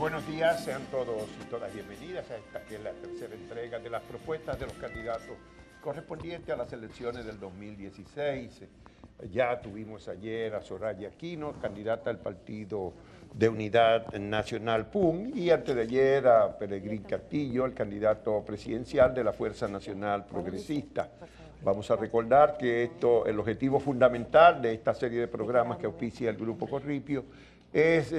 buenos días, sean todos y todas bienvenidas a esta que es la tercera entrega de las propuestas de los candidatos correspondientes a las elecciones del 2016. Ya tuvimos ayer a Soraya Aquino, candidata al Partido de Unidad Nacional PUN, y antes de ayer a Peregrín Castillo, el candidato presidencial de la Fuerza Nacional Progresista. Vamos a recordar que el objetivo fundamental de esta serie de programas que auspicia el Grupo Corripio es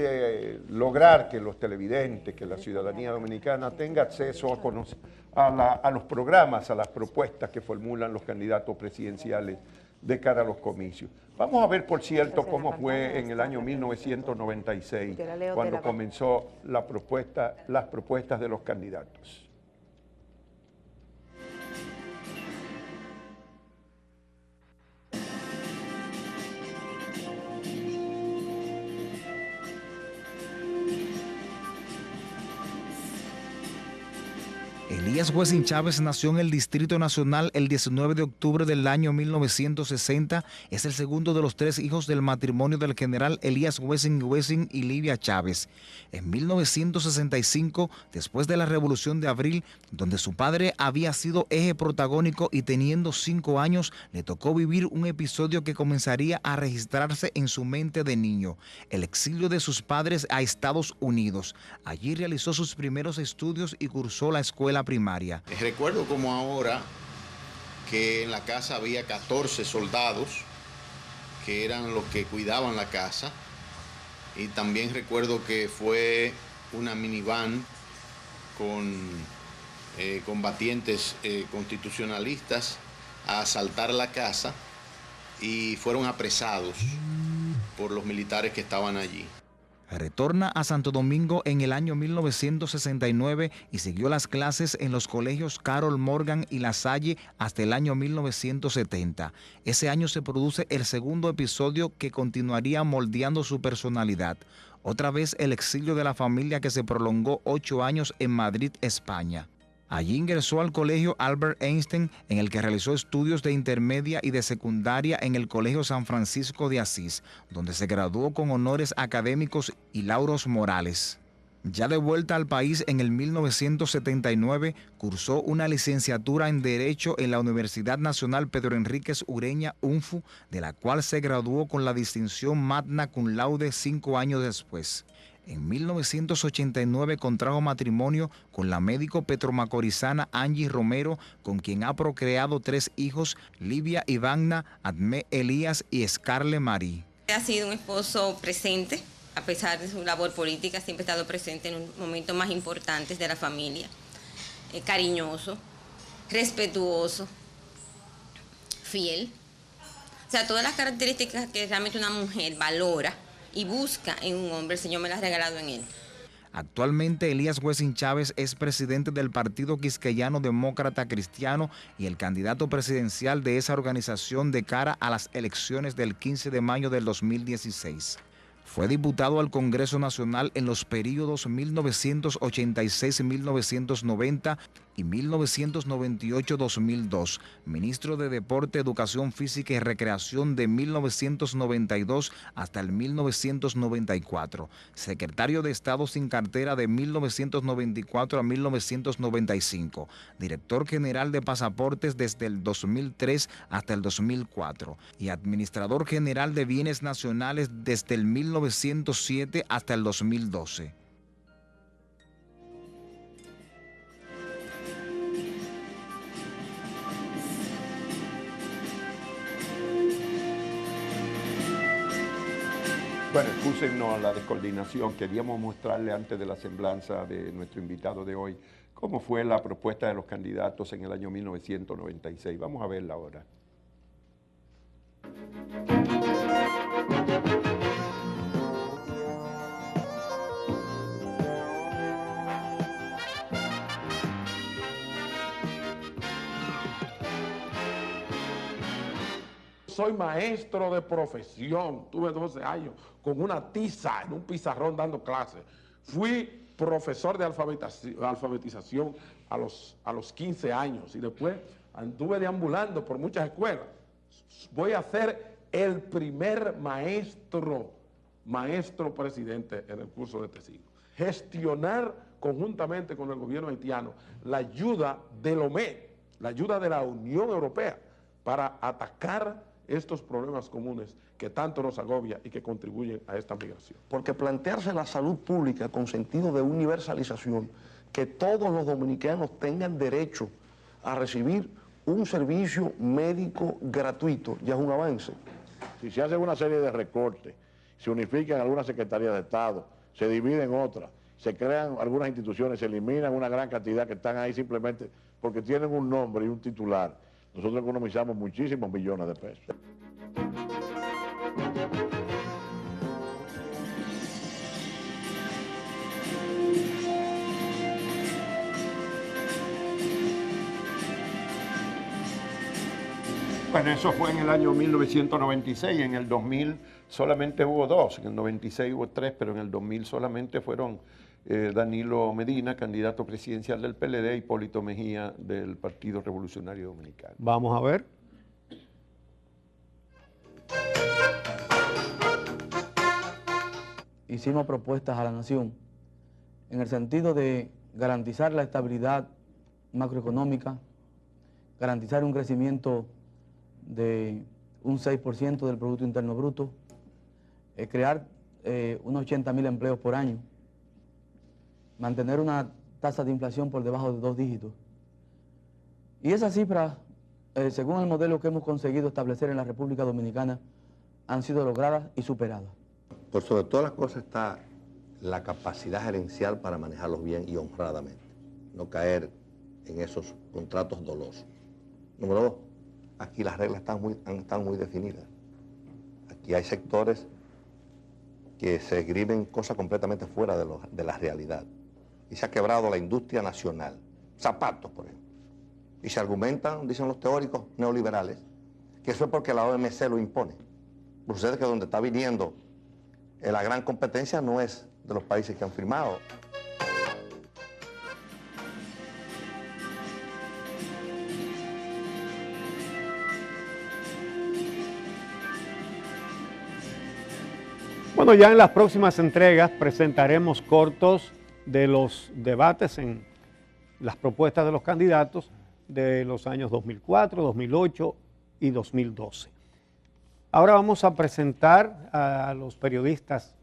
lograr que los televidentes, que la ciudadanía dominicana tenga acceso a los programas, a las propuestas que formulan los candidatos presidenciales de cara a los comicios. Vamos a ver, por cierto, cómo fue en el año 1996, cuando comenzó las propuestas de los candidatos. Elías Wessing Chávez nació en el Distrito Nacional el 19 de octubre del año 1960. Es el segundo de los 3 hijos del matrimonio del general Elías Wessing y Livia Chávez. En 1965, después de la Revolución de Abril, donde su padre había sido eje protagónico y teniendo 5 años, le tocó vivir un episodio que comenzaría a registrarse en su mente de niño: el exilio de sus padres a Estados Unidos. Allí realizó sus primeros estudios y cursó la escuela primaria. Recuerdo como ahora que en la casa había 14 soldados que eran los que cuidaban la casa, y también recuerdo que fue una minivan con combatientes constitucionalistas a asaltar la casa y fueron apresados por los militares que estaban allí. Retorna a Santo Domingo en el año 1969 y siguió las clases en los colegios Carol Morgan y La Salle hasta el año 1970. Ese año se produce el segundo episodio que continuaría moldeando su personalidad. Otra vez el exilio de la familia, que se prolongó 8 años en Madrid, España. Allí ingresó al colegio Albert Einstein, en el que realizó estudios de intermedia y de secundaria en el Colegio San Francisco de Asís, donde se graduó con honores académicos y lauros morales. Ya de vuelta al país en el 1979, cursó una licenciatura en Derecho en la Universidad Nacional Pedro Enríquez Ureña, UNFU, de la cual se graduó con la distinción magna cum laude 5 años después. En 1989 contrajo matrimonio con la médico petromacorizana Angie Romero, con quien ha procreado 3 hijos: Livia Ivana, Admé Elías y Scarle Marie. Ha sido un esposo presente, a pesar de su labor política, siempre ha estado presente en los momentos más importantes de la familia. Cariñoso, respetuoso, fiel. O sea, todas las características que realmente una mujer valora y busca en un hombre, el Señor me las ha regalado en él. Actualmente Elías Wessing Chávez es presidente del Partido Quisqueyano Demócrata Cristiano y el candidato presidencial de esa organización de cara a las elecciones del 15 de mayo del 2016. Fue diputado al Congreso Nacional en los períodos 1986-1990 y 1998-2002, ministro de Deporte, Educación Física y Recreación de 1992 hasta el 1994, secretario de Estado sin cartera de 1994 a 1995, director general de Pasaportes desde el 2003 hasta el 2004 y administrador general de Bienes Nacionales desde el 1907 hasta el 2012. Bueno, excúsennos la descoordinación. Queríamos mostrarle antes de la semblanza de nuestro invitado de hoy cómo fue la propuesta de los candidatos en el año 1996. Vamos a verla ahora. Soy maestro de profesión, tuve 12 años con una tiza en un pizarrón dando clases. Fui profesor de alfabetización a los 15 años y después anduve deambulando por muchas escuelas. Voy a ser el primer maestro presidente en el curso de este siglo. gestionar conjuntamente con el gobierno haitiano la ayuda del OME, la ayuda de la Unión Europea para atacar estos problemas comunes que tanto nos agobia y que contribuyen a esta migración. Porque plantearse la salud pública con sentido de universalización, que todos los dominicanos tengan derecho a recibir un servicio médico gratuito, ya es un avance. Si se hace una serie de recortes, se unifican algunas secretarías de Estado, se dividen otras, se crean algunas instituciones, se eliminan una gran cantidad que están ahí simplemente porque tienen un nombre y un titular, nosotros economizamos muchísimos millones de pesos. Bueno, eso fue en el año 1996, en el 2000 solamente hubo 2, en el 96 hubo 3, pero en el 2000 solamente fueron Danilo Medina, candidato presidencial del PLD, y Hipólito Mejía del Partido Revolucionario Dominicano. Vamos a ver. Hicimos propuestas a la nación en el sentido de garantizar la estabilidad macroeconómica, garantizar un crecimiento de un 6% del Producto Interno Bruto, crear unos 80.000 empleos por año, mantener una tasa de inflación por debajo de 2 dígitos. Y esas cifras, según el modelo que hemos conseguido establecer en la República Dominicana, han sido logradas y superadas. Por sobre todas las cosas está la capacidad gerencial para manejarlos bien y honradamente, no caer en esos contratos dolosos. Número 2, aquí las reglas están muy definidas. Aquí hay sectores que se escriben cosas completamente fuera de la realidad. Y se ha quebrado la industria nacional. Zapatos, por ejemplo. Y se argumentan, dicen los teóricos neoliberales, que eso es porque la OMC lo impone. Pero sucede que donde está viniendo la gran competencia no es de los países que han firmado. Bueno, ya en las próximas entregas presentaremos cortos de los debates en las propuestas de los candidatos de los años 2004, 2008 y 2012. Ahora vamos a presentar a los periodistas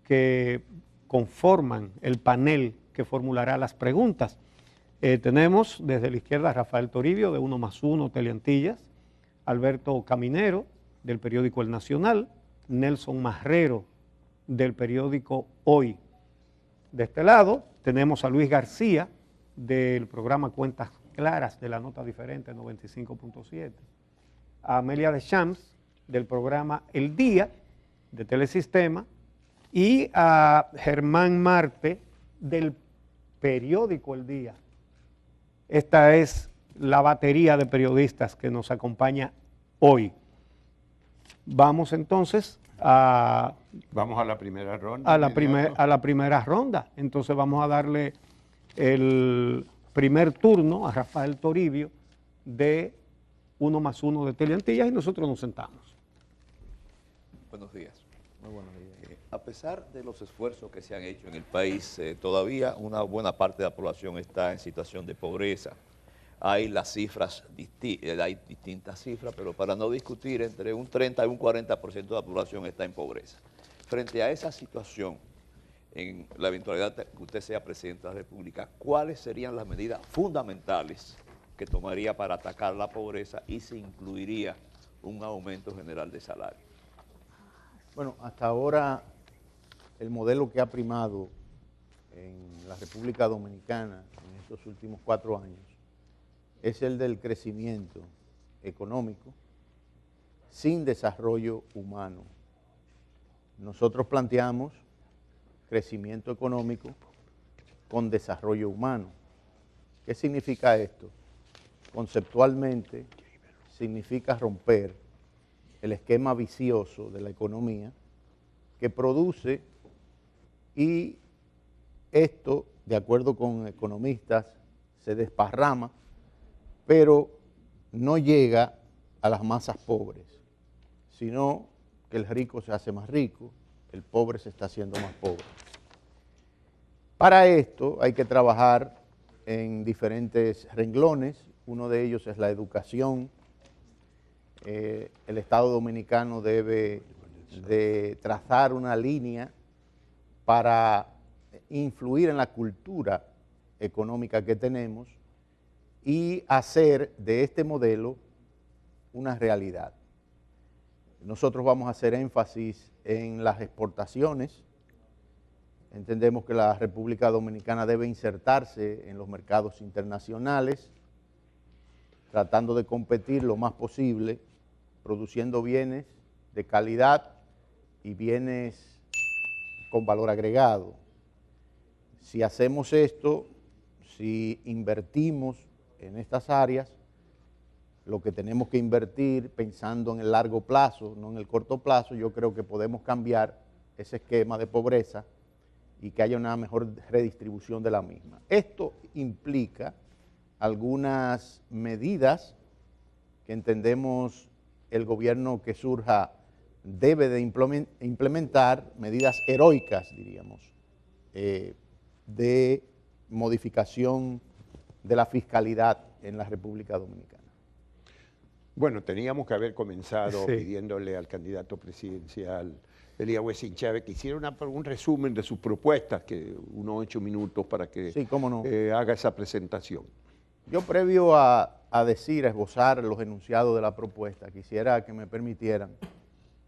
que conforman el panel que formulará las preguntas. Tenemos desde la izquierda a Rafael Toribio de 1+1 Teleantillas, Alberto Caminero del periódico El Nacional, Nelson Marrero del periódico Hoy. De este lado tenemos a Luis García del programa Cuentas Claras de la Nota Diferente 95.7, a Amelia Deschamps del programa El Día de Telesistema y a Germán Marte del periódico El Día. Esta es la batería de periodistas que nos acompaña hoy. Vamos entonces Vamos a la primera ronda. A la primera ronda. Entonces vamos a darle el primer turno a Rafael Toribio de 1+1 de Teleantillas y nosotros nos sentamos. Buenos días. Muy buenos días. A pesar de los esfuerzos que se han hecho en el país, todavía una buena parte de la población está en situación de pobreza. Hay las cifras, hay distintas cifras, pero para no discutir, entre un 30 y un 40% de la población está en pobreza. Frente a esa situación, en la eventualidad que usted sea presidente de la República, ¿cuáles serían las medidas fundamentales que tomaría para atacar la pobreza y se incluiría un aumento general de salario? Bueno, hasta ahora el modelo que ha primado en la República Dominicana en estos últimos 4 años es el del crecimiento económico sin desarrollo humano. Nosotros planteamos crecimiento económico con desarrollo humano. ¿Qué significa esto? Conceptualmente significa romper el esquema vicioso de la economía que produce, y esto, de acuerdo con economistas, se desparrama, pero no llega a las masas pobres, sino que el rico se hace más rico, el pobre se está haciendo más pobre. Para esto hay que trabajar en diferentes renglones. Uno de ellos es la educación. El Estado Dominicano debe de trazar una línea para influir en la cultura económica que tenemos y hacer de este modelo una realidad. Nosotros vamos a hacer énfasis en las exportaciones. Entendemos que la República Dominicana debe insertarse en los mercados internacionales, tratando de competir lo más posible, produciendo bienes de calidad y bienes con valor agregado. Si hacemos esto, si invertimos en estas áreas, lo que tenemos que invertir pensando en el largo plazo, no en el corto plazo, yo creo que podemos cambiar ese esquema de pobreza y que haya una mejor redistribución de la misma. Esto implica algunas medidas que entendemos el gobierno que surja debe de implementar, medidas heroicas, diríamos, de modificación de la fiscalidad en la República Dominicana. Bueno, teníamos que haber comenzado pidiéndole al candidato presidencial, Elías Wessing Chávez, que hiciera un resumen de sus propuestas, que unos 8 minutos para que haga esa presentación. Yo, previo a esbozar los enunciados de la propuesta, quisiera que me permitieran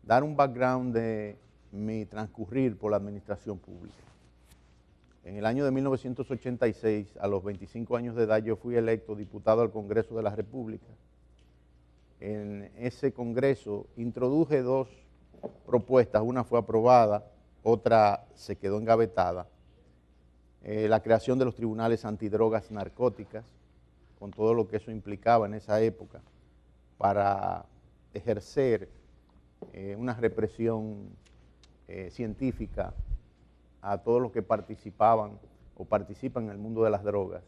dar un background de mi transcurrir por la administración pública. En el año de 1986, a los 25 años de edad, yo fui electo diputado al Congreso de la República. En ese Congreso introduje 2 propuestas, una fue aprobada, otra se quedó engavetada. La creación de los tribunales antidrogas narcóticas, con todo lo que eso implicaba en esa época, para ejercer una represión científica a todos los que participaban o participan en el mundo de las drogas.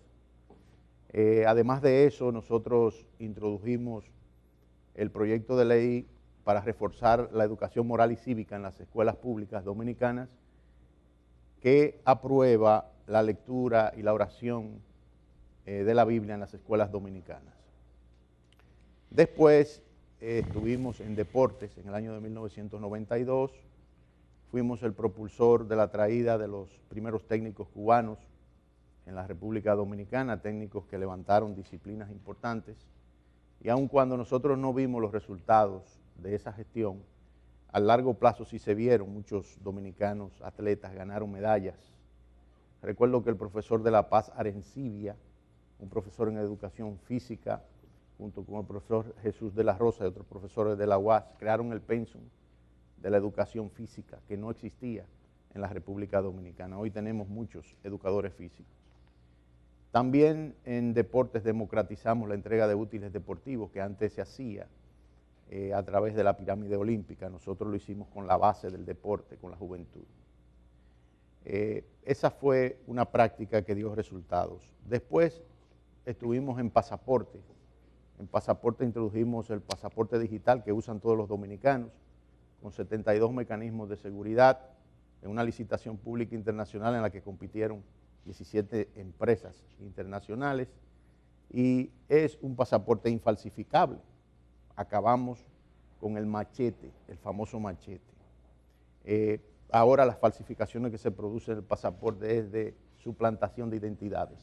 Además de eso, nosotros introdujimos el proyecto de ley para reforzar la educación moral y cívica en las escuelas públicas dominicanas, que aprueba la lectura y la oración de la Biblia en las escuelas dominicanas. Después estuvimos en deportes en el año de 1992, fuimos el propulsor de la traída de los primeros técnicos cubanos en la República Dominicana, técnicos que levantaron disciplinas importantes, y aun cuando nosotros no vimos los resultados de esa gestión, a largo plazo sí se vieron, muchos dominicanos atletas ganaron medallas. Recuerdo que el profesor de La Paz Arencibia, un profesor en educación física, junto con el profesor Jesús de la Rosa y otros profesores de la UAS, crearon el pensum de la educación física que no existía en la República Dominicana. Hoy tenemos muchos educadores físicos. También en deportes democratizamos la entrega de útiles deportivos que antes se hacía a través de la pirámide olímpica. Nosotros lo hicimos con la base del deporte, con la juventud. Esa fue una práctica que dio resultados. Después estuvimos en pasaporte. En pasaporte introdujimos el pasaporte digital que usan todos los dominicanos, con 72 mecanismos de seguridad, en una licitación pública internacional en la que compitieron 17 empresas internacionales, y es un pasaporte infalsificable. Acabamos con el machete, el famoso machete. Ahora las falsificaciones que se producen en el pasaporte es de suplantación de identidades.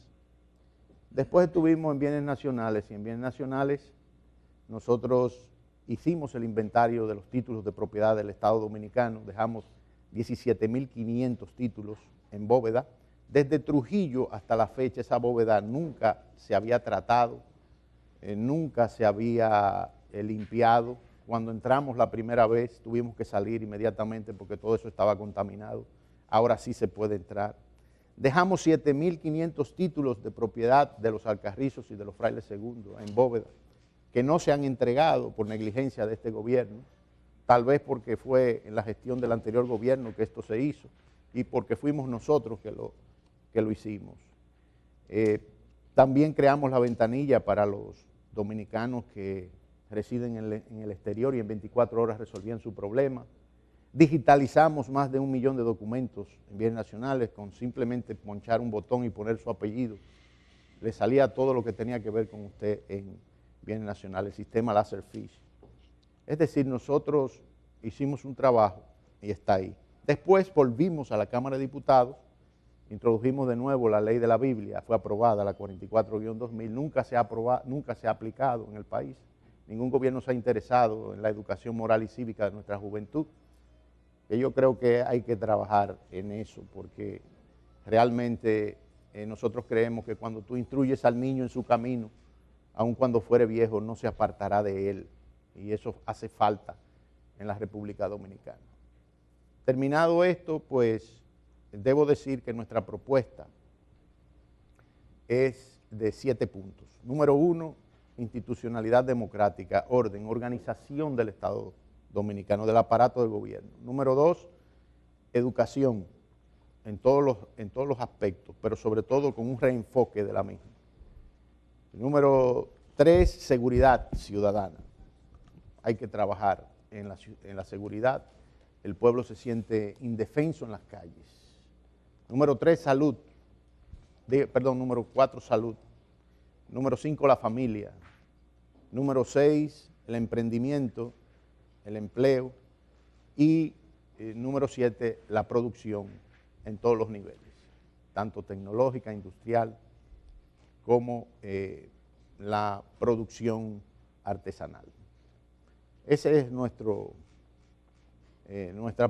Después estuvimos en bienes nacionales, y en bienes nacionales nosotros hicimos el inventario de los títulos de propiedad del Estado Dominicano, dejamos 17.500 títulos en bóveda. Desde Trujillo hasta la fecha esa bóveda nunca se había tratado, nunca se había limpiado. Cuando entramos la primera vez tuvimos que salir inmediatamente porque todo eso estaba contaminado. Ahora sí se puede entrar. Dejamos 7.500 títulos de propiedad de los Alcarrizos y de los Frailes Segundos en bóveda, que no se han entregado por negligencia de este gobierno, tal vez porque fue en la gestión del anterior gobierno que esto se hizo y porque fuimos nosotros que lo hicimos. También creamos la ventanilla para los dominicanos que residen en el exterior y en 24 horas resolvían su problema. digitalizamos más de 1 millón de documentos en bienes nacionales con simplemente ponchar un botón y poner su apellido. Le salía todo lo que tenía que ver con usted en bienes nacionales, el sistema Laserfish. Es decir, nosotros hicimos un trabajo y está ahí. Después volvimos a la Cámara de Diputados, introdujimos de nuevo la ley de la Biblia, fue aprobada la 44-2000, nunca se ha aplicado en el país. Ningún gobierno se ha interesado en la educación moral y cívica de nuestra juventud. Que yo creo que hay que trabajar en eso, porque realmente nosotros creemos que cuando tú instruyes al niño en su camino, aun cuando fuere viejo, no se apartará de él, y eso hace falta en la República Dominicana. Terminado esto, pues debo decir que nuestra propuesta es de 7 puntos. Número 1, institucionalidad democrática, orden, organización del Estado dominicano, del aparato del gobierno. Número 2, educación en todos los aspectos, pero sobre todo con un reenfoque de la misma. Número 3, seguridad ciudadana. Hay que trabajar en la seguridad. El pueblo se siente indefenso en las calles. Número 3, salud. Número 4, salud. Número 5, la familia. Número 6, el emprendimiento, el empleo. Y número 7, la producción en todos los niveles, tanto tecnológica, industrial, como la producción artesanal. Esa es nuestra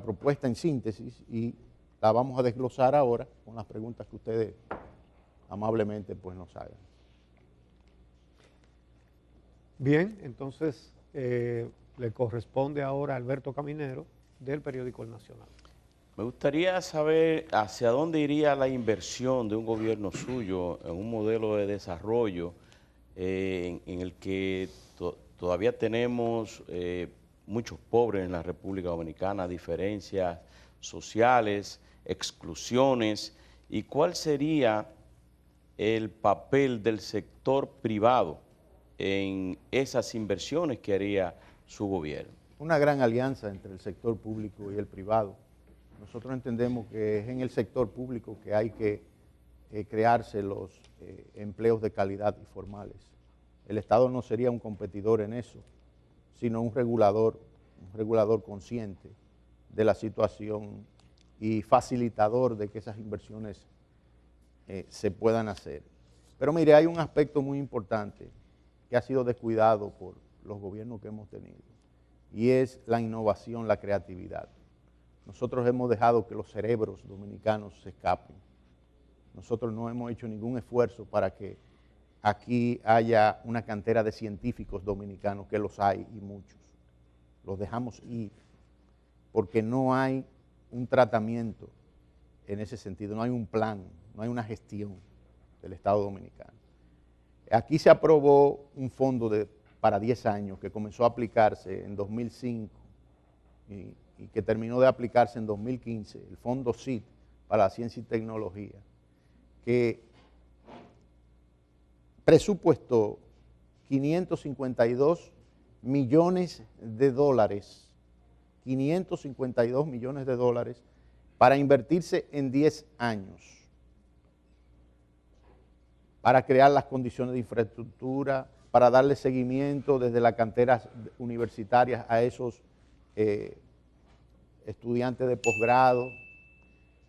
propuesta en síntesis, y la vamos a desglosar ahora con las preguntas que ustedes amablemente pues nos hagan. Bien, entonces le corresponde ahora a Alberto Caminero, del periódico El Nacional. Me gustaría saber hacia dónde iría la inversión de un gobierno suyo en un modelo de desarrollo en el que todavía tenemos muchos pobres en la República Dominicana, diferencias sociales, exclusiones, y cuál sería el papel del sector privado en esas inversiones que haría su gobierno. Una gran alianza entre el sector público y el privado. Nosotros entendemos que es en el sector público que hay que crearse los empleos de calidad y formales. El Estado no sería un competidor en eso, sino un regulador consciente de la situación y facilitador de que esas inversiones se puedan hacer. Pero mire, hay un aspecto muy importante que ha sido descuidado por los gobiernos que hemos tenido, y es la innovación, la creatividad. Nosotros hemos dejado que los cerebros dominicanos se escapen. Nosotros no hemos hecho ningún esfuerzo para que aquí haya una cantera de científicos dominicanos, que los hay y muchos. Los dejamos ir porque no hay un tratamiento en ese sentido, no hay un plan, no hay una gestión del Estado dominicano. Aquí se aprobó un fondo para 10 años que comenzó a aplicarse en 2005 y que terminó de aplicarse en 2015, el Fondo CIT para la Ciencia y Tecnología, que presupuestó 552 millones de dólares, 552 millones de dólares para invertirse en 10 años, para crear las condiciones de infraestructura, para darle seguimiento desde las canteras universitarias a esos estudiantes de posgrado.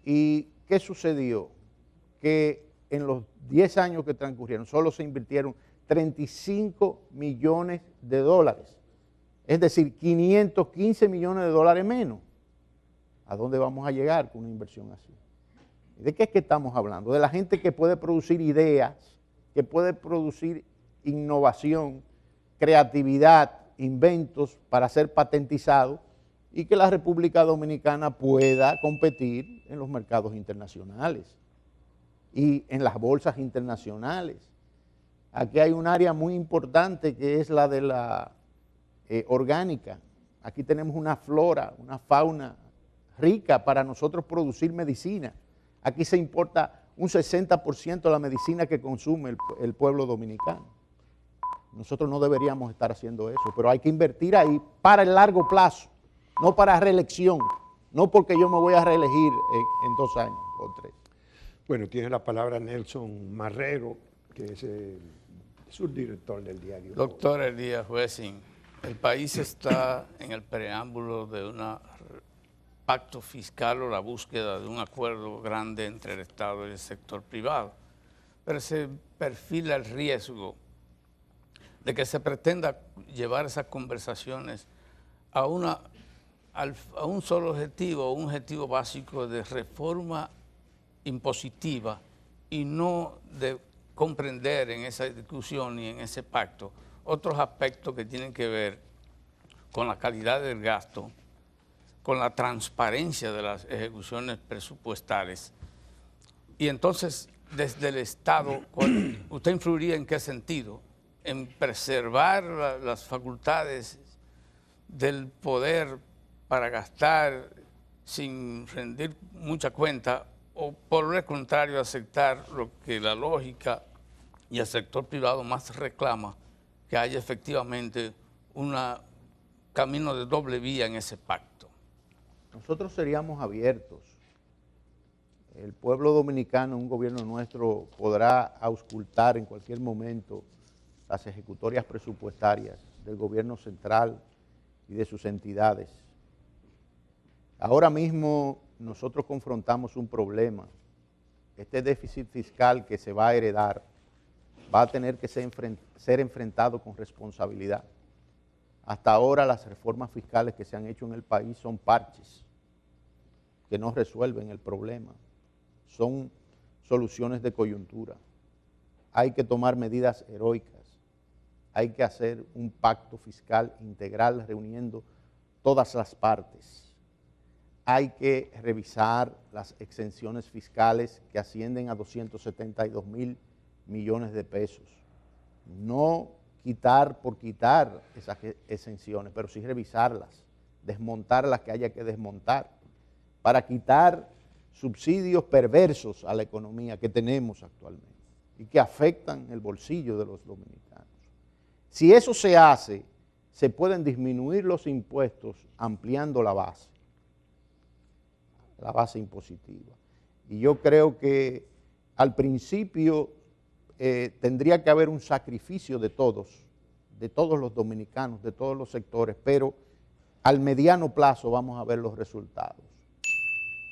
¿Y qué sucedió? Que en los 10 años que transcurrieron solo se invirtieron 35 millones de dólares, es decir, 515 millones de dólares menos. ¿A dónde vamos a llegar con una inversión así? ¿De qué es que estamos hablando? De la gente que puede producir ideas, que puede producir innovación, creatividad, inventos para ser patentizados, y que la República Dominicana pueda competir en los mercados internacionales y en las bolsas internacionales. Aquí hay un área muy importante que es la de la orgánica. Aquí tenemos una flora, una fauna rica para nosotros producir medicina. Aquí se importa un 60% de la medicina que consume el pueblo dominicano. Nosotros no deberíamos estar haciendo eso, pero hay que invertir ahí para el largo plazo, no para reelección, no porque yo me voy a reelegir en 2 años o 3. Bueno, tiene la palabra Nelson Marrero, que es el subdirector del diario. Doctor Elías Wessing, el país está en el preámbulo de un pacto fiscal o la búsqueda de un acuerdo grande entre el Estado y el sector privado, pero se perfila el riesgo de que se pretenda llevar esas conversaciones a un solo objetivo, un objetivo básico de reforma impositiva y no de comprender en esa discusión y en ese pacto otros aspectos que tienen que ver con la calidad del gasto, con la transparencia de las ejecuciones presupuestales. Y entonces, desde el Estado, ¿usted influiría en qué sentido? En preservar las facultades del poder para gastar sin rendir mucha cuenta, o por el contrario aceptar lo que la lógica y el sector privado más reclama, que haya efectivamente un camino de doble vía en ese pacto? Nosotros seríamos abiertos. El pueblo dominicano, un gobierno nuestro, podrá auscultar en cualquier momento las ejecutorias presupuestarias del gobierno central y de sus entidades. Ahora mismo nosotros confrontamos un problema. Este déficit fiscal que se va a heredar va a tener que ser enfrentado con responsabilidad. Hasta ahora las reformas fiscales que se han hecho en el país son parches que no resuelven el problema, son soluciones de coyuntura. Hay que tomar medidas heroicas, hay que hacer un pacto fiscal integral reuniendo todas las partes. Hay que revisar las exenciones fiscales que ascienden a 272,000 millones de pesos. No quitar por quitar esas exenciones, pero sí revisarlas, desmontar las que haya que desmontar, para quitar subsidios perversos a la economía que tenemos actualmente y que afectan el bolsillo de los dominicanos. Si eso se hace, se pueden disminuir los impuestos ampliando la base impositiva. Y yo creo que al principio tendría que haber un sacrificio de todos los dominicanos, de todos los sectores, pero al mediano plazo vamos a ver los resultados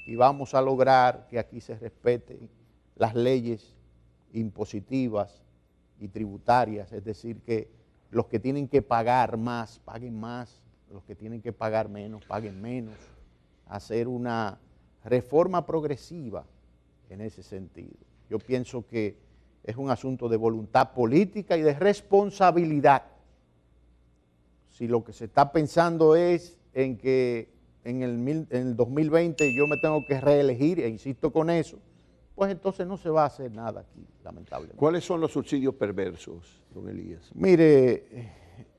y vamos a lograr que aquí se respeten las leyes impositivas y tributarias, es decir, que los que tienen que pagar más, paguen más, los que tienen que pagar menos, paguen menos, hacer una reforma progresiva en ese sentido. Yo pienso que es un asunto de voluntad política y de responsabilidad. Si lo que se está pensando es en que en el 2020 yo me tengo que reelegir, e insisto con eso, pues entonces no se va a hacer nada aquí, lamentablemente. ¿Cuáles son los subsidios perversos, don Elías? Mire,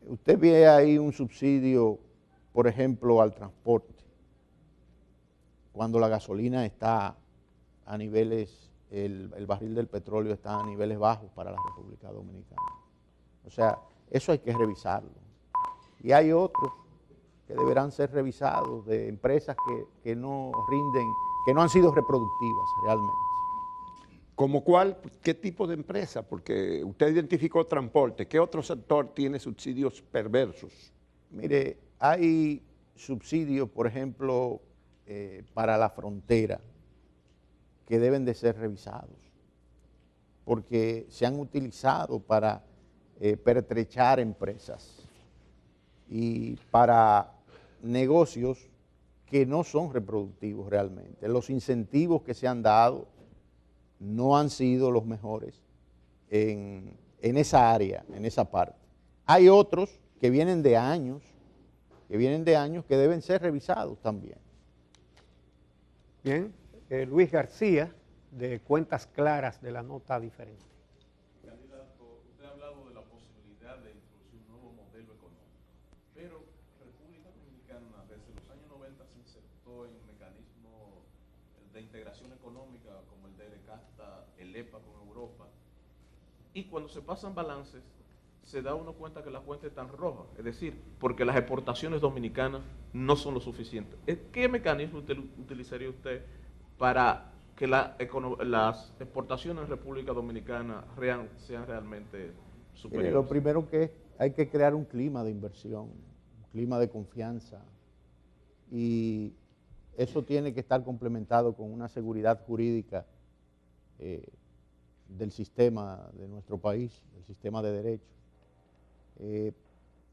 usted ve ahí un subsidio, por ejemplo, al transporte, cuando la gasolina está a niveles, el barril del petróleo está a niveles bajos para la República Dominicana. O sea, eso hay que revisarlo. Y hay otros que deberán ser revisados, de empresas que no rinden, que no han sido reproductivas realmente. ¿Como cuál? ¿Qué tipo de empresa? Porque usted identificó transporte. ¿Qué otro sector tiene subsidios perversos? Mire, hay subsidios, por ejemplo, para la frontera, que deben de ser revisados, porque se han utilizado para pertrechar empresas y para negocios que no son reproductivos realmente. Los incentivos que se han dado no han sido los mejores en esa área, en esa parte. Hay otros que vienen de años, que deben ser revisados también. Bien, Luis García, de Cuentas Claras de la Nota Diferente. Candidato, usted ha hablado de la posibilidad de introducir un nuevo modelo económico, pero República Dominicana desde los años 90 se insertó en mecanismos de integración económica como el de CAFTA, el EPA con Europa, y cuando se pasan balances, se da uno cuenta que la cuenta está roja, es decir, porque las exportaciones dominicanas no son lo suficiente. ¿Qué mecanismo utilizaría usted para que las exportaciones en República Dominicana sean realmente superiores? Lo primero que hay que crear un clima de inversión, un clima de confianza, y eso tiene que estar complementado con una seguridad jurídica del sistema de nuestro país, del sistema de derecho.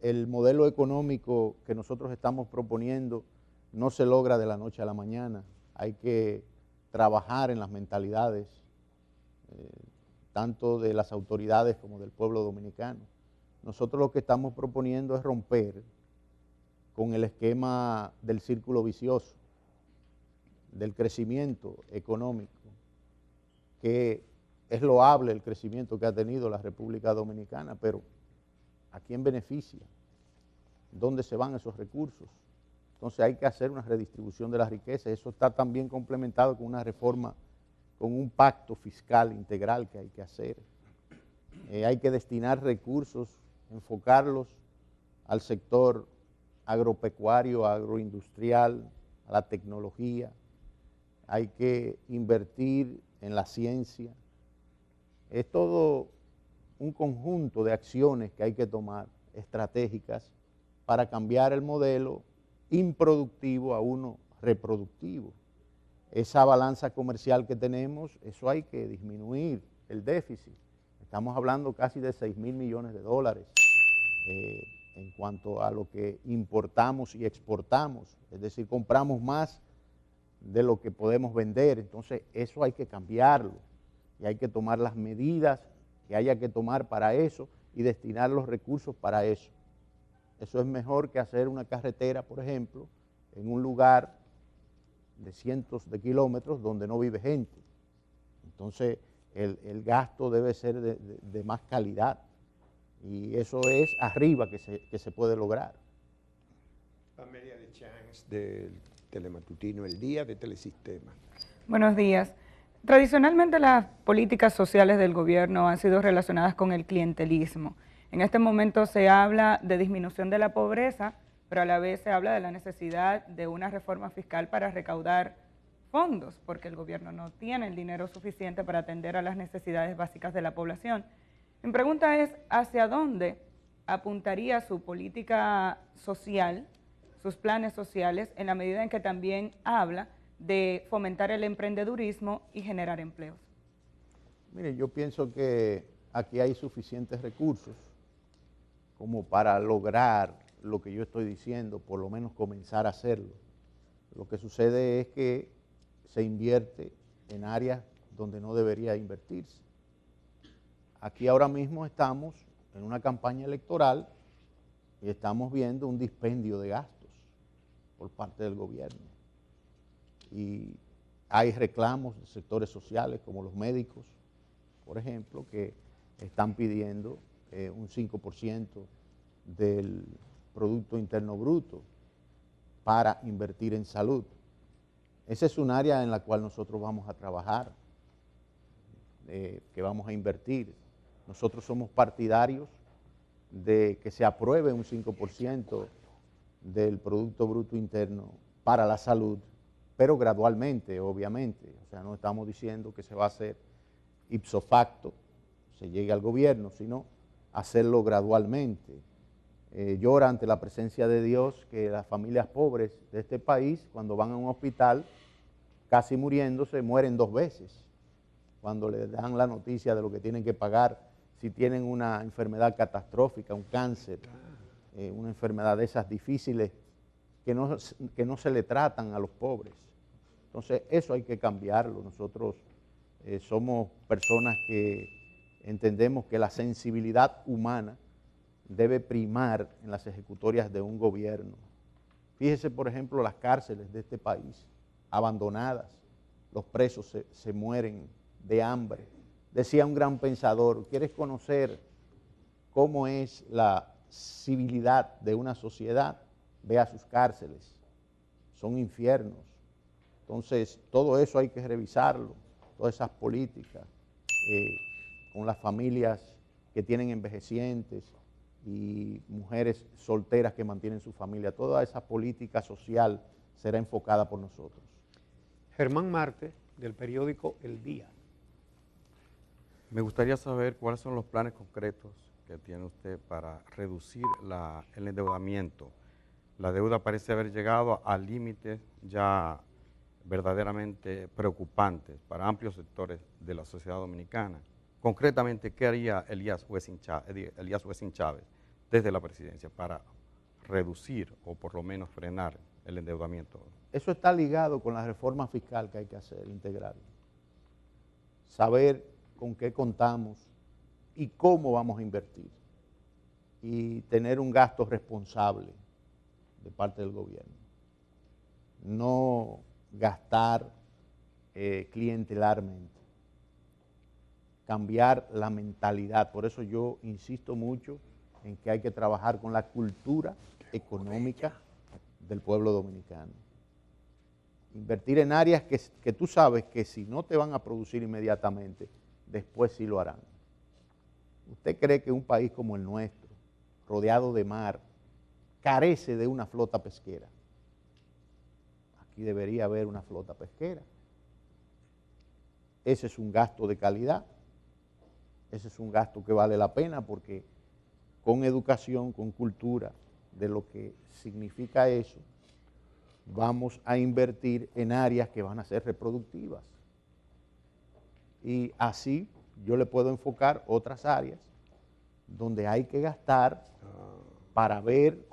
El modelo económico que nosotros estamos proponiendo no se logra de la noche a la mañana. Hay que trabajar en las mentalidades, tanto de las autoridades como del pueblo dominicano. Nosotros lo que estamos proponiendo es romper con el esquema del círculo vicioso, del crecimiento económico, que es loable el crecimiento que ha tenido la República Dominicana, pero ¿a quién beneficia? ¿Dónde se van esos recursos? Entonces hay que hacer una redistribución de la riqueza. Eso está también complementado con una reforma, con un pacto fiscal integral que hay que hacer. Hay que destinar recursos, enfocarlos al sector agropecuario, agroindustrial, a la tecnología. Hay que invertir en la ciencia. Es todo un conjunto de acciones que hay que tomar, estratégicas, para cambiar el modelo improductivo a uno reproductivo. Esa balanza comercial que tenemos, eso hay que disminuir, el déficit. Estamos hablando casi de 6.000 millones de dólares en cuanto a lo que importamos y exportamos, es decir, compramos más de lo que podemos vender. Entonces eso hay que cambiarlo y hay que tomar las medidas que haya que tomar para eso y destinar los recursos para eso. Eso es mejor que hacer una carretera, por ejemplo, en un lugar de cientos de kilómetros donde no vive gente. Entonces el gasto debe ser de más calidad y eso es arriba que se puede lograr. Amelia de Chance, del Telematutino El Día, de Telesistema. Buenos días. Tradicionalmente las políticas sociales del gobierno han sido relacionadas con el clientelismo. En este momento se habla de disminución de la pobreza, pero a la vez se habla de la necesidad de una reforma fiscal para recaudar fondos, porque el gobierno no tiene el dinero suficiente para atender a las necesidades básicas de la población. Mi pregunta es, ¿hacia dónde apuntaría su política social, sus planes sociales, en la medida en que también habla de fomentar el emprendedurismo y generar empleos? Mire, yo pienso que aquí hay suficientes recursos como para lograr lo que yo estoy diciendo, por lo menos comenzar a hacerlo. Lo que sucede es que se invierte en áreas donde no debería invertirse. Aquí ahora mismo estamos en una campaña electoral y estamos viendo un dispendio de gastos por parte del gobierno. Y hay reclamos de sectores sociales como los médicos, por ejemplo, que están pidiendo un 5% del Producto Interno Bruto para invertir en salud. Esa es un área en la cual nosotros vamos a trabajar, que vamos a invertir. Nosotros somos partidarios de que se apruebe un 5% del Producto Bruto Interno para la salud, pero gradualmente, obviamente. O sea, no estamos diciendo que se va a hacer ipso facto, se llegue al gobierno, sino hacerlo gradualmente. Llora ante la presencia de Dios que las familias pobres de este país, cuando van a un hospital, casi muriéndose, mueren 2 veces, cuando les dan la noticia de lo que tienen que pagar si tienen una enfermedad catastrófica, un cáncer, una enfermedad de esas difíciles que no se le tratan a los pobres. Entonces, eso hay que cambiarlo. Nosotros somos personas que entendemos que la sensibilidad humana debe primar en las ejecutorias de un gobierno. Fíjese, por ejemplo, las cárceles de este país, abandonadas, los presos se mueren de hambre. Decía un gran pensador, ¿quieres conocer cómo es la civilidad de una sociedad? Ve a sus cárceles, son infiernos. Entonces, todo eso hay que revisarlo, todas esas políticas, con las familias que tienen envejecientes, y mujeres solteras que mantienen su familia. Toda esa política social será enfocada por nosotros. Germán Marte, del periódico El Día. Me gustaría saber cuáles son los planes concretos que tiene usted para reducir el endeudamiento. La deuda parece haber llegado a límites ya verdaderamente preocupantes para amplios sectores de la sociedad dominicana. Concretamente, ¿qué haría Elías Wessing Chávez desde la presidencia para reducir o por lo menos frenar el endeudamiento? Eso está ligado con la reforma fiscal que hay que hacer, integral. Saber con qué contamos y cómo vamos a invertir. Y tener un gasto responsable de parte del gobierno. No gastar clientelarmente. Cambiar la mentalidad. Por eso yo insisto mucho en que hay que trabajar con la cultura económica del pueblo dominicano. Invertir en áreas que tú sabes que si no te van a producir inmediatamente, después sí lo harán. ¿Usted cree que un país como el nuestro, rodeado de mar, carece de una flota pesquera? Aquí debería haber una flota pesquera. Ese es un gasto de calidad. Ese es un gasto que vale la pena porque con educación, con cultura de lo que significa eso, vamos a invertir en áreas que van a ser reproductivas. Y así yo le puedo enfocar otras áreas donde hay que gastar para ver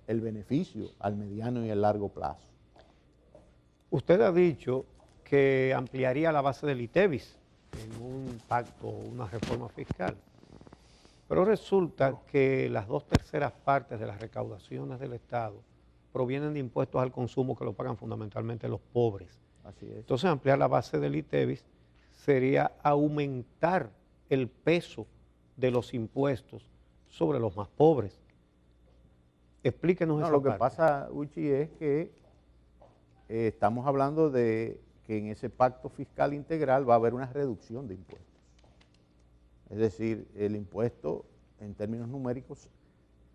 el beneficio al mediano y al largo plazo. Usted ha dicho que ampliaría la base del ITEVIS en un pacto o una reforma fiscal, pero resulta que las 2/3 partes de las recaudaciones del Estado provienen de impuestos al consumo que lo pagan fundamentalmente los pobres. Así es. Entonces ampliar la base del ITEVIS sería aumentar el peso de los impuestos sobre los más pobres. Explíquenos esa parte. Lo que parte. pasa, Uchi, es que estamos hablando de que en ese pacto fiscal integral va a haber una reducción de impuestos. Es decir, el impuesto en términos numéricos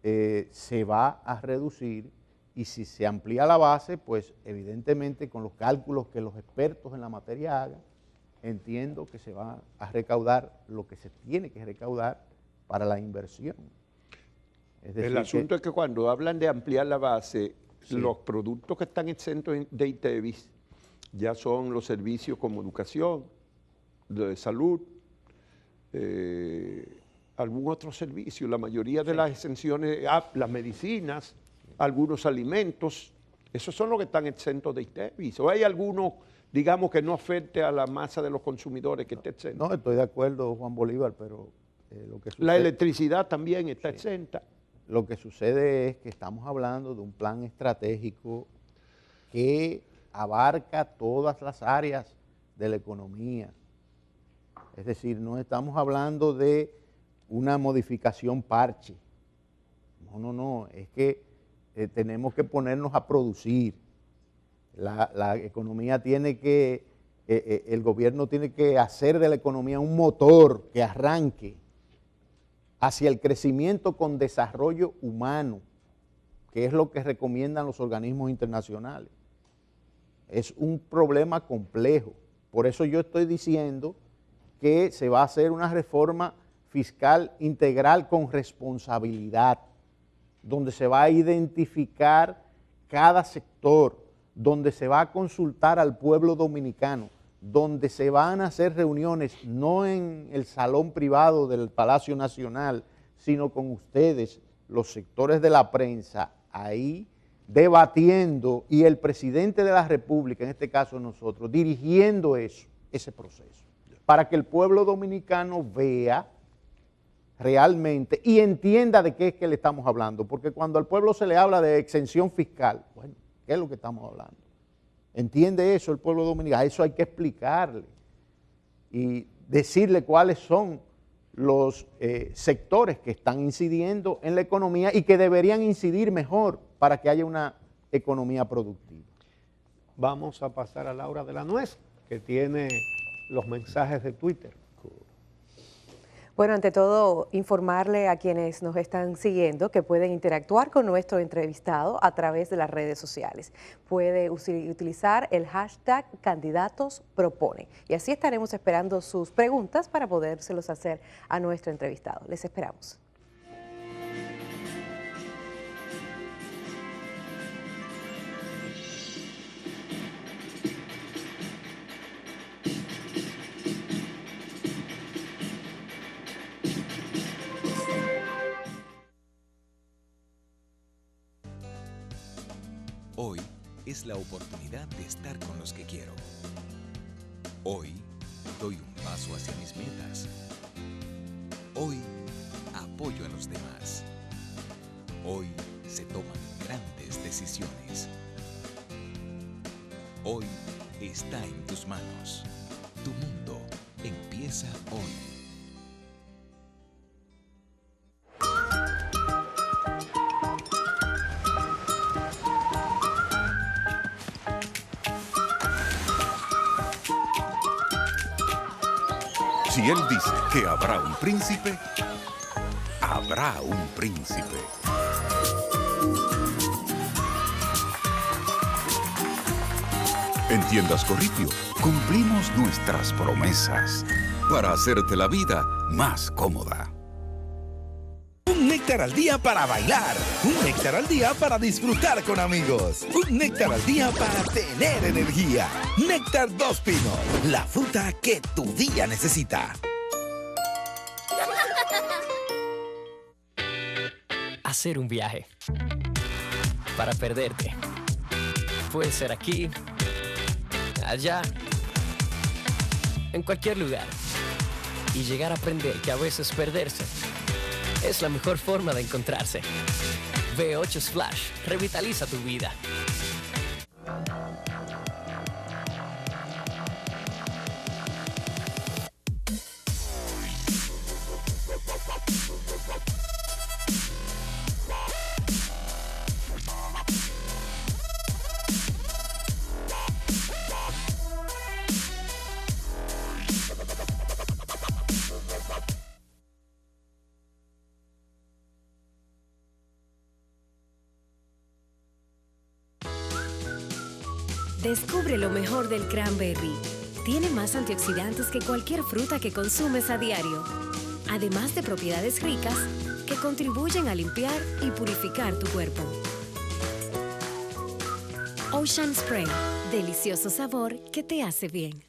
se va a reducir y si se amplía la base, pues evidentemente con los cálculos que los expertos en la materia hagan, entiendo que se va a recaudar lo que se tiene que recaudar para la inversión. Es decir, el asunto es que cuando hablan de ampliar la base, sí, los productos que están exentos de ITEVIS ya son los servicios como educación, de salud, algún otro servicio, la mayoría de las exenciones, las medicinas, algunos alimentos, esos son los que están exentos de ITEVIS. ¿O hay alguno, digamos, que no afecte a la masa de los consumidores que esté exento? No, estoy de acuerdo, Juan Bolívar, pero lo que sucede... La electricidad también está exenta. Lo que sucede es que estamos hablando de un plan estratégico que abarca todas las áreas de la economía. Es decir, no estamos hablando de una modificación parche. No, es que tenemos que ponernos a producir. La economía tiene que, el gobierno tiene que hacer de la economía un motor que arranque hacia el crecimiento con desarrollo humano, que es lo que recomiendan los organismos internacionales. Es un problema complejo. Por eso yo estoy diciendo que se va a hacer una reforma fiscal integral con responsabilidad, donde se va a identificar cada sector, donde se va a consultar al pueblo dominicano, donde se van a hacer reuniones no en el salón privado del Palacio Nacional, sino con ustedes, los sectores de la prensa, ahí debatiendo y el presidente de la República, en este caso nosotros, dirigiendo ese proceso, para que el pueblo dominicano vea realmente y entienda de qué es que le estamos hablando, porque cuando al pueblo se le habla de exención fiscal, bueno, ¿qué es lo que estamos hablando? ¿Entiende eso el pueblo dominicano? Eso hay que explicarle y decirle cuáles son los sectores que están incidiendo en la economía y que deberían incidir mejor para que haya una economía productiva. Vamos a pasar a Laura de la Nuez, que tiene los mensajes de Twitter. Bueno, ante todo, informarle a quienes nos están siguiendo que pueden interactuar con nuestro entrevistado a través de las redes sociales. Puede utilizar el hashtag #CandidatosPropone y así estaremos esperando sus preguntas para podérselos hacer a nuestro entrevistado. Les esperamos. Hoy es la oportunidad de estar con los que quiero. Hoy doy un paso hacia mis metas. Hoy apoyo a los demás. Hoy se toman grandes decisiones. Hoy está en tus manos. Tu mundo empieza hoy. Si él dice que habrá un príncipe, habrá un príncipe. En Tiendas Corripio cumplimos nuestras promesas para hacerte la vida más cómoda. Un néctar al día para bailar, un néctar al día para disfrutar con amigos, un néctar al día para tener energía. Néctar Dos Pinos, la fruta que tu día necesita. Hacer un viaje para perderte. Puede ser aquí, allá, en cualquier lugar. Y llegar a aprender que a veces perderse es la mejor forma de encontrarse. V8 Splash revitaliza tu vida. Descubre lo mejor del cranberry. Tiene más antioxidantes que cualquier fruta que consumes a diario, además de propiedades ricas que contribuyen a limpiar y purificar tu cuerpo. Ocean Spray, delicioso sabor que te hace bien.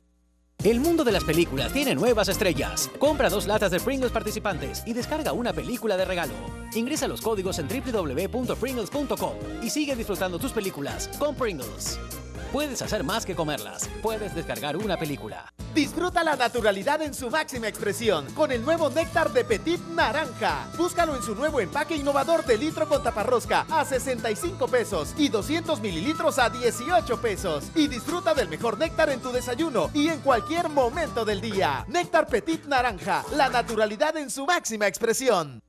El mundo de las películas tiene nuevas estrellas. Compra 2 latas de Pringles participantes y descarga una película de regalo. Ingresa los códigos en www.pringles.com y sigue disfrutando tus películas con Pringles. Puedes hacer más que comerlas. Puedes descargar una película. Disfruta la naturalidad en su máxima expresión con el nuevo néctar de Petit Naranja. Búscalo en su nuevo empaque innovador de litro con taparrosca a 65 pesos y 200 mililitros a 18 pesos. Y disfruta del mejor néctar en tu desayuno y en cualquier momento del día. Néctar Petit Naranja, la naturalidad en su máxima expresión.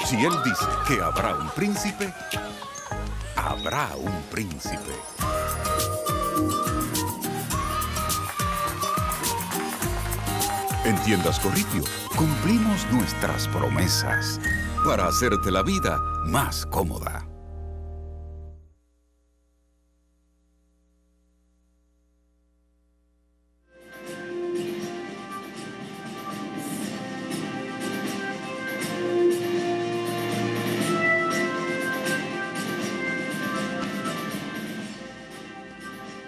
Si él dice que habrá un príncipe, habrá un príncipe. En Tiendas Corripio cumplimos nuestras promesas para hacerte la vida más cómoda.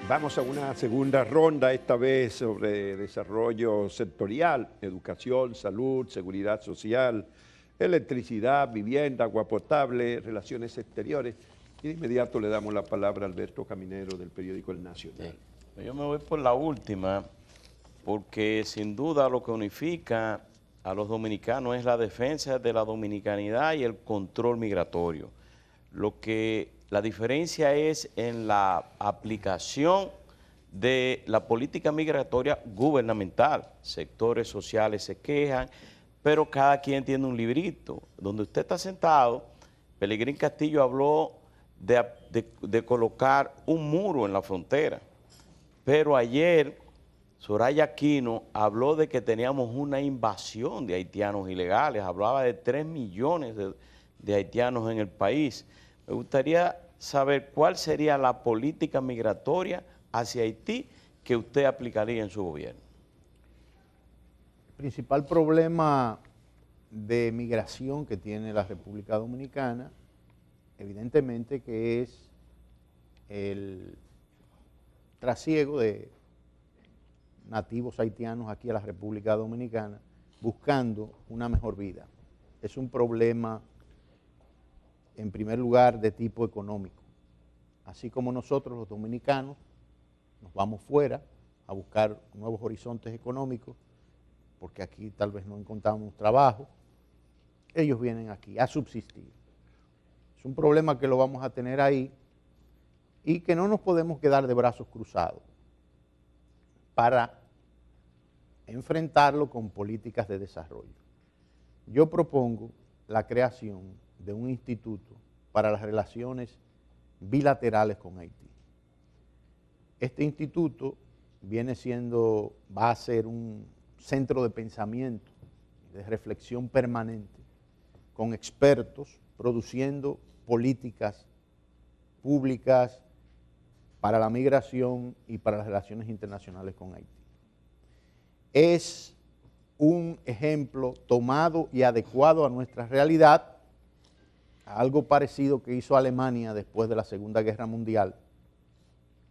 Vamos a una segunda ronda, esta vez sobre desarrollo sectorial, educación, salud, seguridad social, electricidad, vivienda, agua potable, relaciones exteriores. Y de inmediato le damos la palabra a Alberto Caminero del periódico El Nacional. Sí. Yo me voy por la última, porque sin duda lo que unifica a los dominicanos es la defensa de la dominicanidad y el control migratorio. La diferencia es en la aplicación de la política migratoria gubernamental. Sectores sociales se quejan, pero cada quien tiene un librito. Donde usted está sentado, Pelegrín Castillo habló de colocar un muro en la frontera, pero ayer Soraya Aquino habló de que teníamos una invasión de haitianos ilegales, hablaba de 3 millones de haitianos en el país. Me gustaría saber cuál sería la política migratoria hacia Haití que usted aplicaría en su gobierno. El principal problema de migración que tiene la República Dominicana, evidentemente que es el trasiego de nativos haitianos aquí a la República Dominicana buscando una mejor vida. Es un problema, en primer lugar, de tipo económico. Así como nosotros los dominicanos nos vamos fuera a buscar nuevos horizontes económicos, porque aquí tal vez no encontramos trabajo, ellos vienen aquí a subsistir. Es un problema que lo vamos a tener ahí y que no nos podemos quedar de brazos cruzados para enfrentarlo con políticas de desarrollo. Yo propongo la creación de un instituto para las relaciones bilaterales con Haití. Este instituto va a ser un centro de pensamiento, de reflexión permanente, con expertos produciendo políticas públicas para la migración y para las relaciones internacionales con Haití. Es un ejemplo tomado y adecuado a nuestra realidad, a algo parecido que hizo Alemania después de la Segunda Guerra Mundial,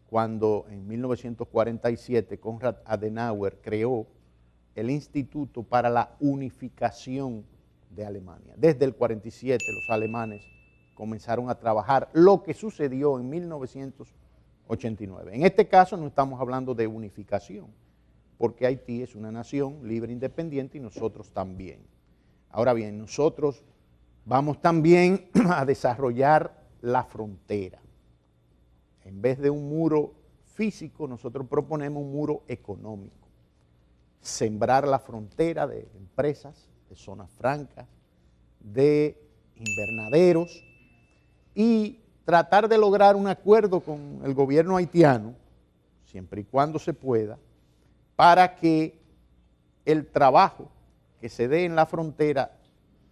cuando en 1947 Konrad Adenauer creó el Instituto para la Unificación de Alemania. Desde el 47 los alemanes comenzaron a trabajar, lo que sucedió en 1989. En este caso no estamos hablando de unificación, porque Haití es una nación libre e independiente y nosotros también. Ahora bien, nosotros vamos también a desarrollar la frontera. En vez de un muro físico, nosotros proponemos un muro económico. Sembrar la frontera de empresas, de zonas francas, de invernaderos y tratar de lograr un acuerdo con el gobierno haitiano, siempre y cuando se pueda, para que el trabajo que se dé en la frontera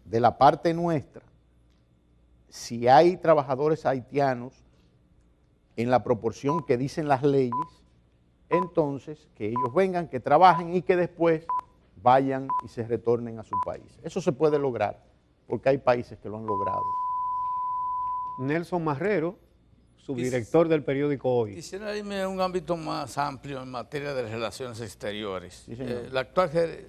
de la parte nuestra, si hay trabajadores haitianos en la proporción que dicen las leyes, entonces que ellos vengan, que trabajen y que después vayan y se retornen a su país. Eso se puede lograr, porque hay países que lo han logrado. Nelson Marrero, subdirector del periódico Hoy. Quisiera irme a un ámbito más amplio en materia de relaciones exteriores. Sí, el actual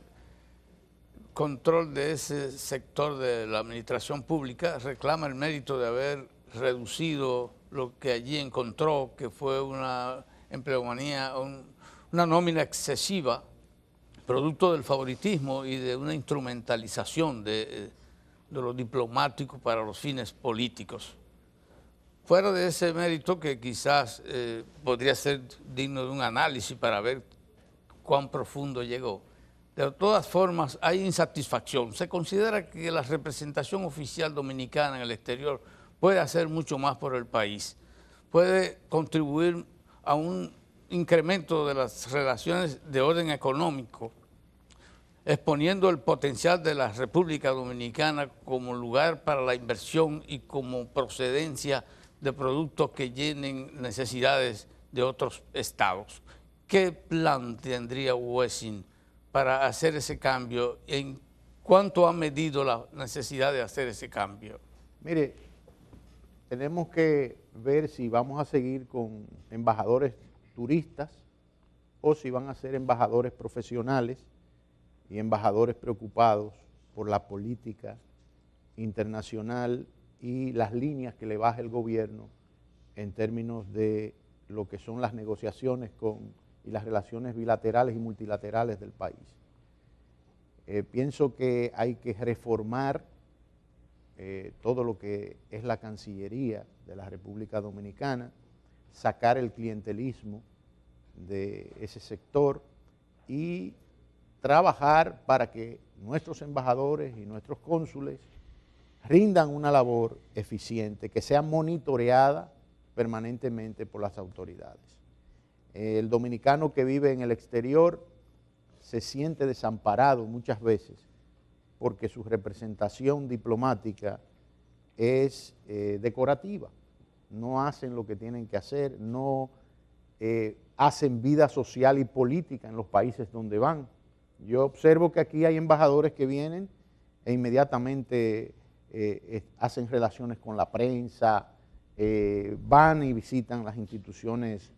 control de ese sector de la administración pública reclama el mérito de haber reducido lo que allí encontró, que fue una empleomanía, una nómina excesiva, producto del favoritismo y de una instrumentalización de lo diplomático para los fines políticos. Fuera de ese mérito que quizás podría ser digno de un análisis para ver cuán profundo llegó, de todas formas hay insatisfacción. Se considera que la representación oficial dominicana en el exterior puede hacer mucho más por el país, puede contribuir a un incremento de las relaciones de orden económico, exponiendo el potencial de la República Dominicana como lugar para la inversión y como procedencia de productos que llenen necesidades de otros estados. ¿Qué plan tendría Wessing para hacer ese cambio? ¿En cuánto ha medido la necesidad de hacer ese cambio? Mire, tenemos que ver si vamos a seguir con embajadores turistas o si van a ser embajadores profesionales y embajadores preocupados por la política internacional y las líneas que le baja el gobierno en términos de lo que son las negociaciones y las relaciones bilaterales y multilaterales del país. Pienso que hay que reformar todo lo que es la Cancillería de la República Dominicana, sacar el clientelismo de ese sector y trabajar para que nuestros embajadores y nuestros cónsules rindan una labor eficiente, que sea monitoreada permanentemente por las autoridades. El dominicano que vive en el exterior se siente desamparado muchas veces porque su representación diplomática es decorativa. No hacen lo que tienen que hacer, no hacen vida social y política en los países donde van. Yo observo que aquí hay embajadores que vienen e inmediatamente hacen relaciones con la prensa, van y visitan las instituciones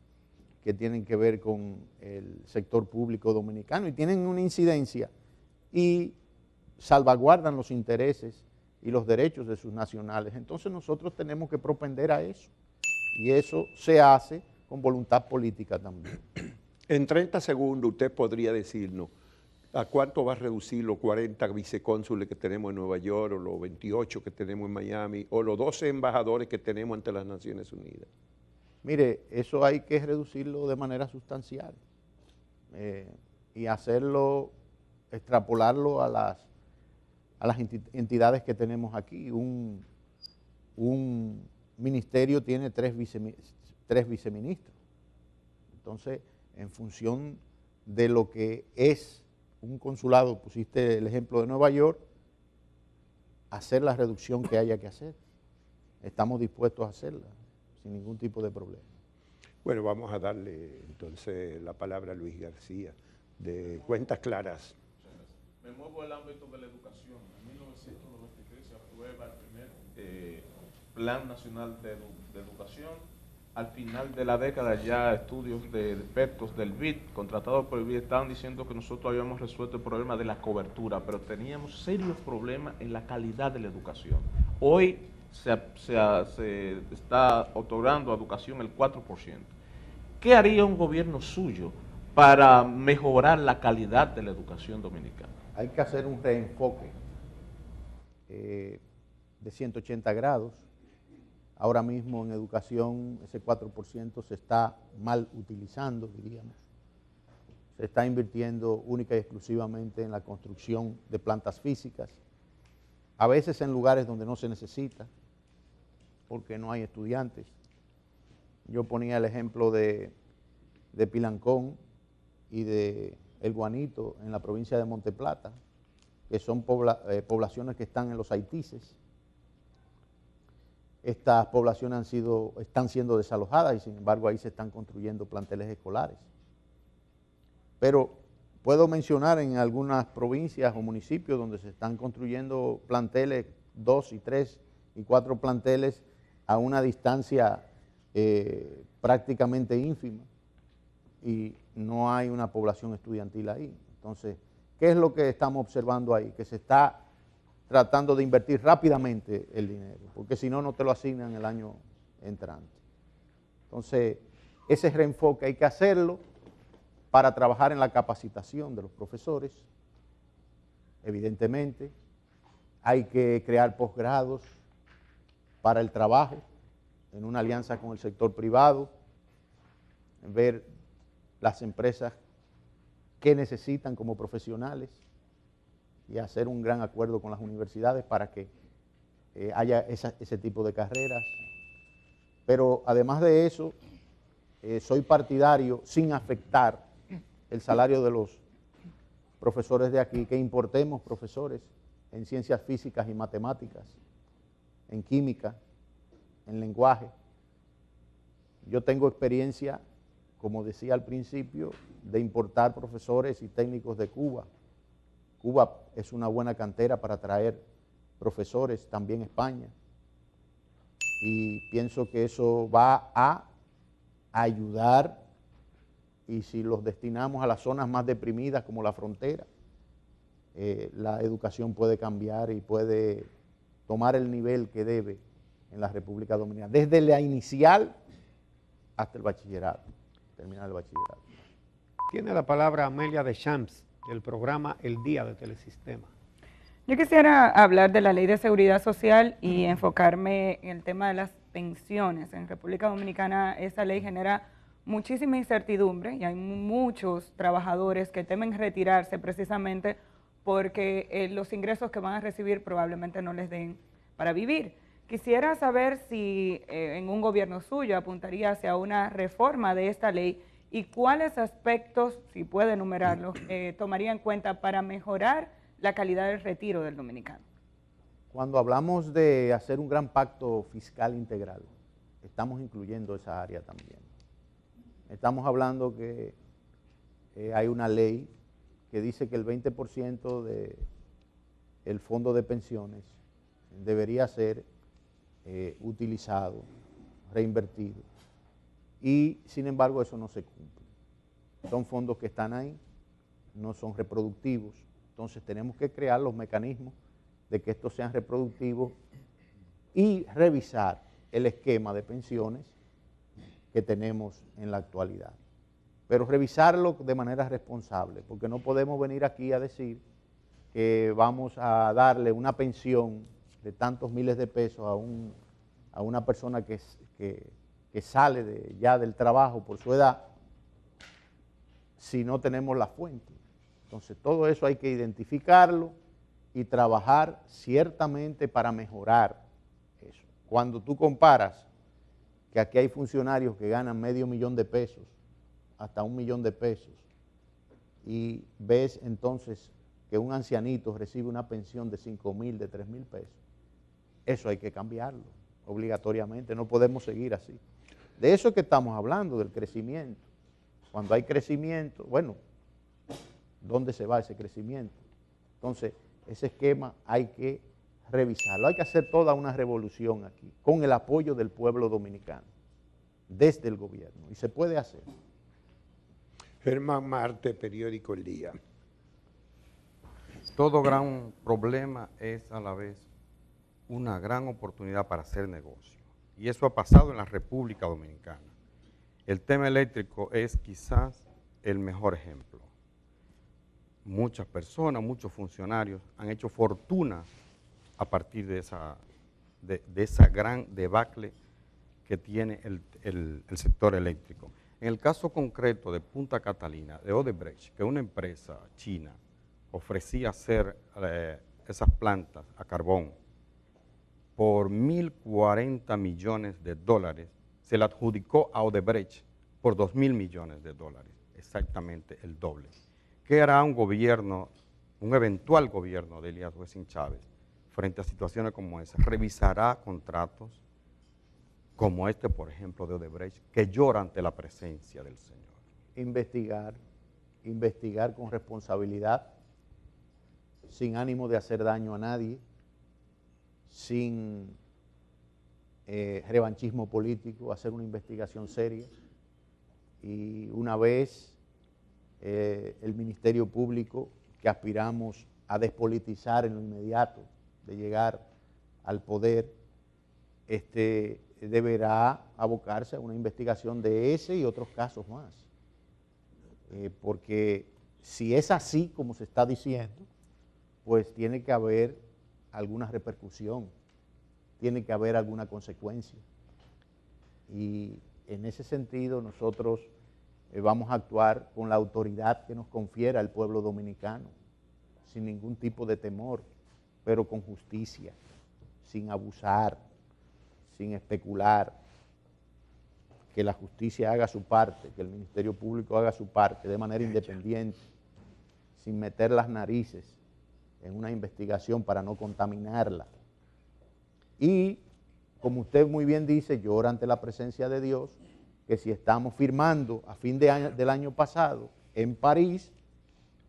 que tienen que ver con el sector público dominicano y tienen una incidencia y salvaguardan los intereses y los derechos de sus nacionales. Entonces nosotros tenemos que propender a eso y eso se hace con voluntad política también. En 30 segundos usted podría decirnos a cuánto va a reducir los 40 vicecónsules que tenemos en Nueva York o los 28 que tenemos en Miami o los 12 embajadores que tenemos ante las Naciones Unidas. Mire, eso hay que reducirlo de manera sustancial y hacerlo, extrapolarlo a las entidades que tenemos aquí. Un ministerio tiene tres viceministros. Entonces, en función de lo que es un consulado, pusiste el ejemplo de Nueva York, hacer la reducción que haya que hacer. Estamos dispuestos a hacerla sin ningún tipo de problema. Bueno, vamos a darle entonces la palabra a Luis García, de Cuentas Claras. Me muevo al ámbito de la educación. En 1993 se aprueba el primer Plan Nacional de Educación. Al final de la década ya estudios de expertos del BID, contratados por el BID, estaban diciendo que nosotros habíamos resuelto el problema de la cobertura, pero teníamos serios problemas en la calidad de la educación. Hoy se está otorgando a educación el 4%. ¿Qué haría un gobierno suyo para mejorar la calidad de la educación dominicana? Hay que hacer un reenfoque de 180 grados. Ahora mismo en educación ese 4% se está mal utilizando, diríamos. Se está invirtiendo única y exclusivamente en la construcción de plantas físicas, a veces en lugares donde no se necesita, porque no hay estudiantes. Yo ponía el ejemplo de Pilancón y de El Guanito en la provincia de Monteplata, que son poblaciones que están en los haitises. Estas poblaciones están siendo desalojadas y sin embargo ahí se están construyendo planteles escolares. Pero puedo mencionar en algunas provincias o municipios donde se están construyendo planteles, 2 y 3 y 4 planteles a una distancia prácticamente ínfima y no hay una población estudiantil ahí. Entonces, ¿qué es lo que estamos observando ahí? Que se está tratando de invertir rápidamente el dinero, porque si no, no te lo asignan el año entrante. Entonces, ese reenfoque hay que hacerlo para trabajar en la capacitación de los profesores, evidentemente. Hay que crear posgrados para el trabajo, en una alianza con el sector privado, ver las empresas que necesitan como profesionales, y hacer un gran acuerdo con las universidades para que haya ese tipo de carreras. Pero además de eso, soy partidario, sin afectar el salario de los profesores de aquí, que importemos profesores en ciencias físicas y matemáticas, en química, en lenguaje. Yo tengo experiencia, como decía al principio, de importar profesores y técnicos de Cuba. Cuba es una buena cantera para traer profesores, también España. Y pienso que eso va a ayudar, y si los destinamos a las zonas más deprimidas como la frontera, la educación puede cambiar y puede tomar el nivel que debe en la República Dominicana, desde la inicial hasta el bachillerato, terminar el bachillerato. Tiene la palabra Amelia Deschamps, del programa El Día de Telesistema. Yo quisiera hablar de la Ley de Seguridad Social y enfocarme en el tema de las pensiones. En República Dominicana esa ley genera muchísima incertidumbre y hay muchos trabajadores que temen retirarse precisamente porque los ingresos que van a recibir probablemente no les den para vivir. Quisiera saber si en un gobierno suyo apuntaría hacia una reforma de esta ley y cuáles aspectos, si puede enumerarlos, tomaría en cuenta para mejorar la calidad del retiro del dominicano. Cuando hablamos de hacer un gran pacto fiscal integral, estamos incluyendo esa área también. Estamos hablando que hay una ley que dice que el 20% del fondo de pensiones debería ser utilizado, reinvertido, y sin embargo eso no se cumple. Son fondos que están ahí, no son reproductivos, entonces tenemos que crear los mecanismos de que estos sean reproductivos y revisar el esquema de pensiones que tenemos en la actualidad. Pero revisarlo de manera responsable, porque no podemos venir aquí a decir que vamos a darle una pensión de tantos miles de pesos a una persona que sale ya del trabajo por su edad, si no tenemos la fuente. Entonces todo eso hay que identificarlo y trabajar ciertamente para mejorar eso. Cuando tú comparas que aquí hay funcionarios que ganan $500,000 de pesos, hasta $1 millón de pesos, y ves entonces que un ancianito recibe una pensión de 5,000, de 3,000 pesos, eso hay que cambiarlo obligatoriamente, no podemos seguir así. De eso es que estamos hablando, del crecimiento. Cuando hay crecimiento, bueno, ¿dónde se va ese crecimiento? Entonces, ese esquema hay que revisarlo, hay que hacer toda una revolución aquí, con el apoyo del pueblo dominicano, desde el gobierno, y se puede hacer. Germán Marte, periódico El Día. Todo gran problema es a la vez una gran oportunidad para hacer negocio. Y eso ha pasado en la República Dominicana. El tema eléctrico es quizás el mejor ejemplo. Muchas personas, muchos funcionarios han hecho fortuna a partir de esa gran debacle que tiene el sector eléctrico. En el caso concreto de Punta Catalina, de Odebrecht, que una empresa china ofrecía hacer esas plantas a carbón por 1.040 millones de dólares, se la adjudicó a Odebrecht por 2.000 millones de dólares, exactamente el doble. ¿Qué hará un gobierno, un eventual gobierno de Elías Wessing Chávez frente a situaciones como esa? Revisará contratos como este, por ejemplo, de Odebrecht, que llora ante la presencia del Señor. Investigar con responsabilidad, sin ánimo de hacer daño a nadie, sin revanchismo político, hacer una investigación seria, y una vez el Ministerio Público, que aspiramos a despolitizar en lo inmediato de llegar al poder, deberá abocarse a una investigación de ese y otros casos más. Porque si es así como se está diciendo, pues tiene que haber alguna repercusión, tiene que haber alguna consecuencia. Y en ese sentido nosotros vamos a actuar con la autoridad que nos confiera el pueblo dominicano, sin ningún tipo de temor, pero con justicia, sin abusar, sin especular, que la justicia haga su parte, que el Ministerio Público haga su parte de manera independiente, sin meter las narices en una investigación para no contaminarla. Y, como usted muy bien dice, llora ante la presencia de Dios, que si estamos firmando a fin del año pasado en París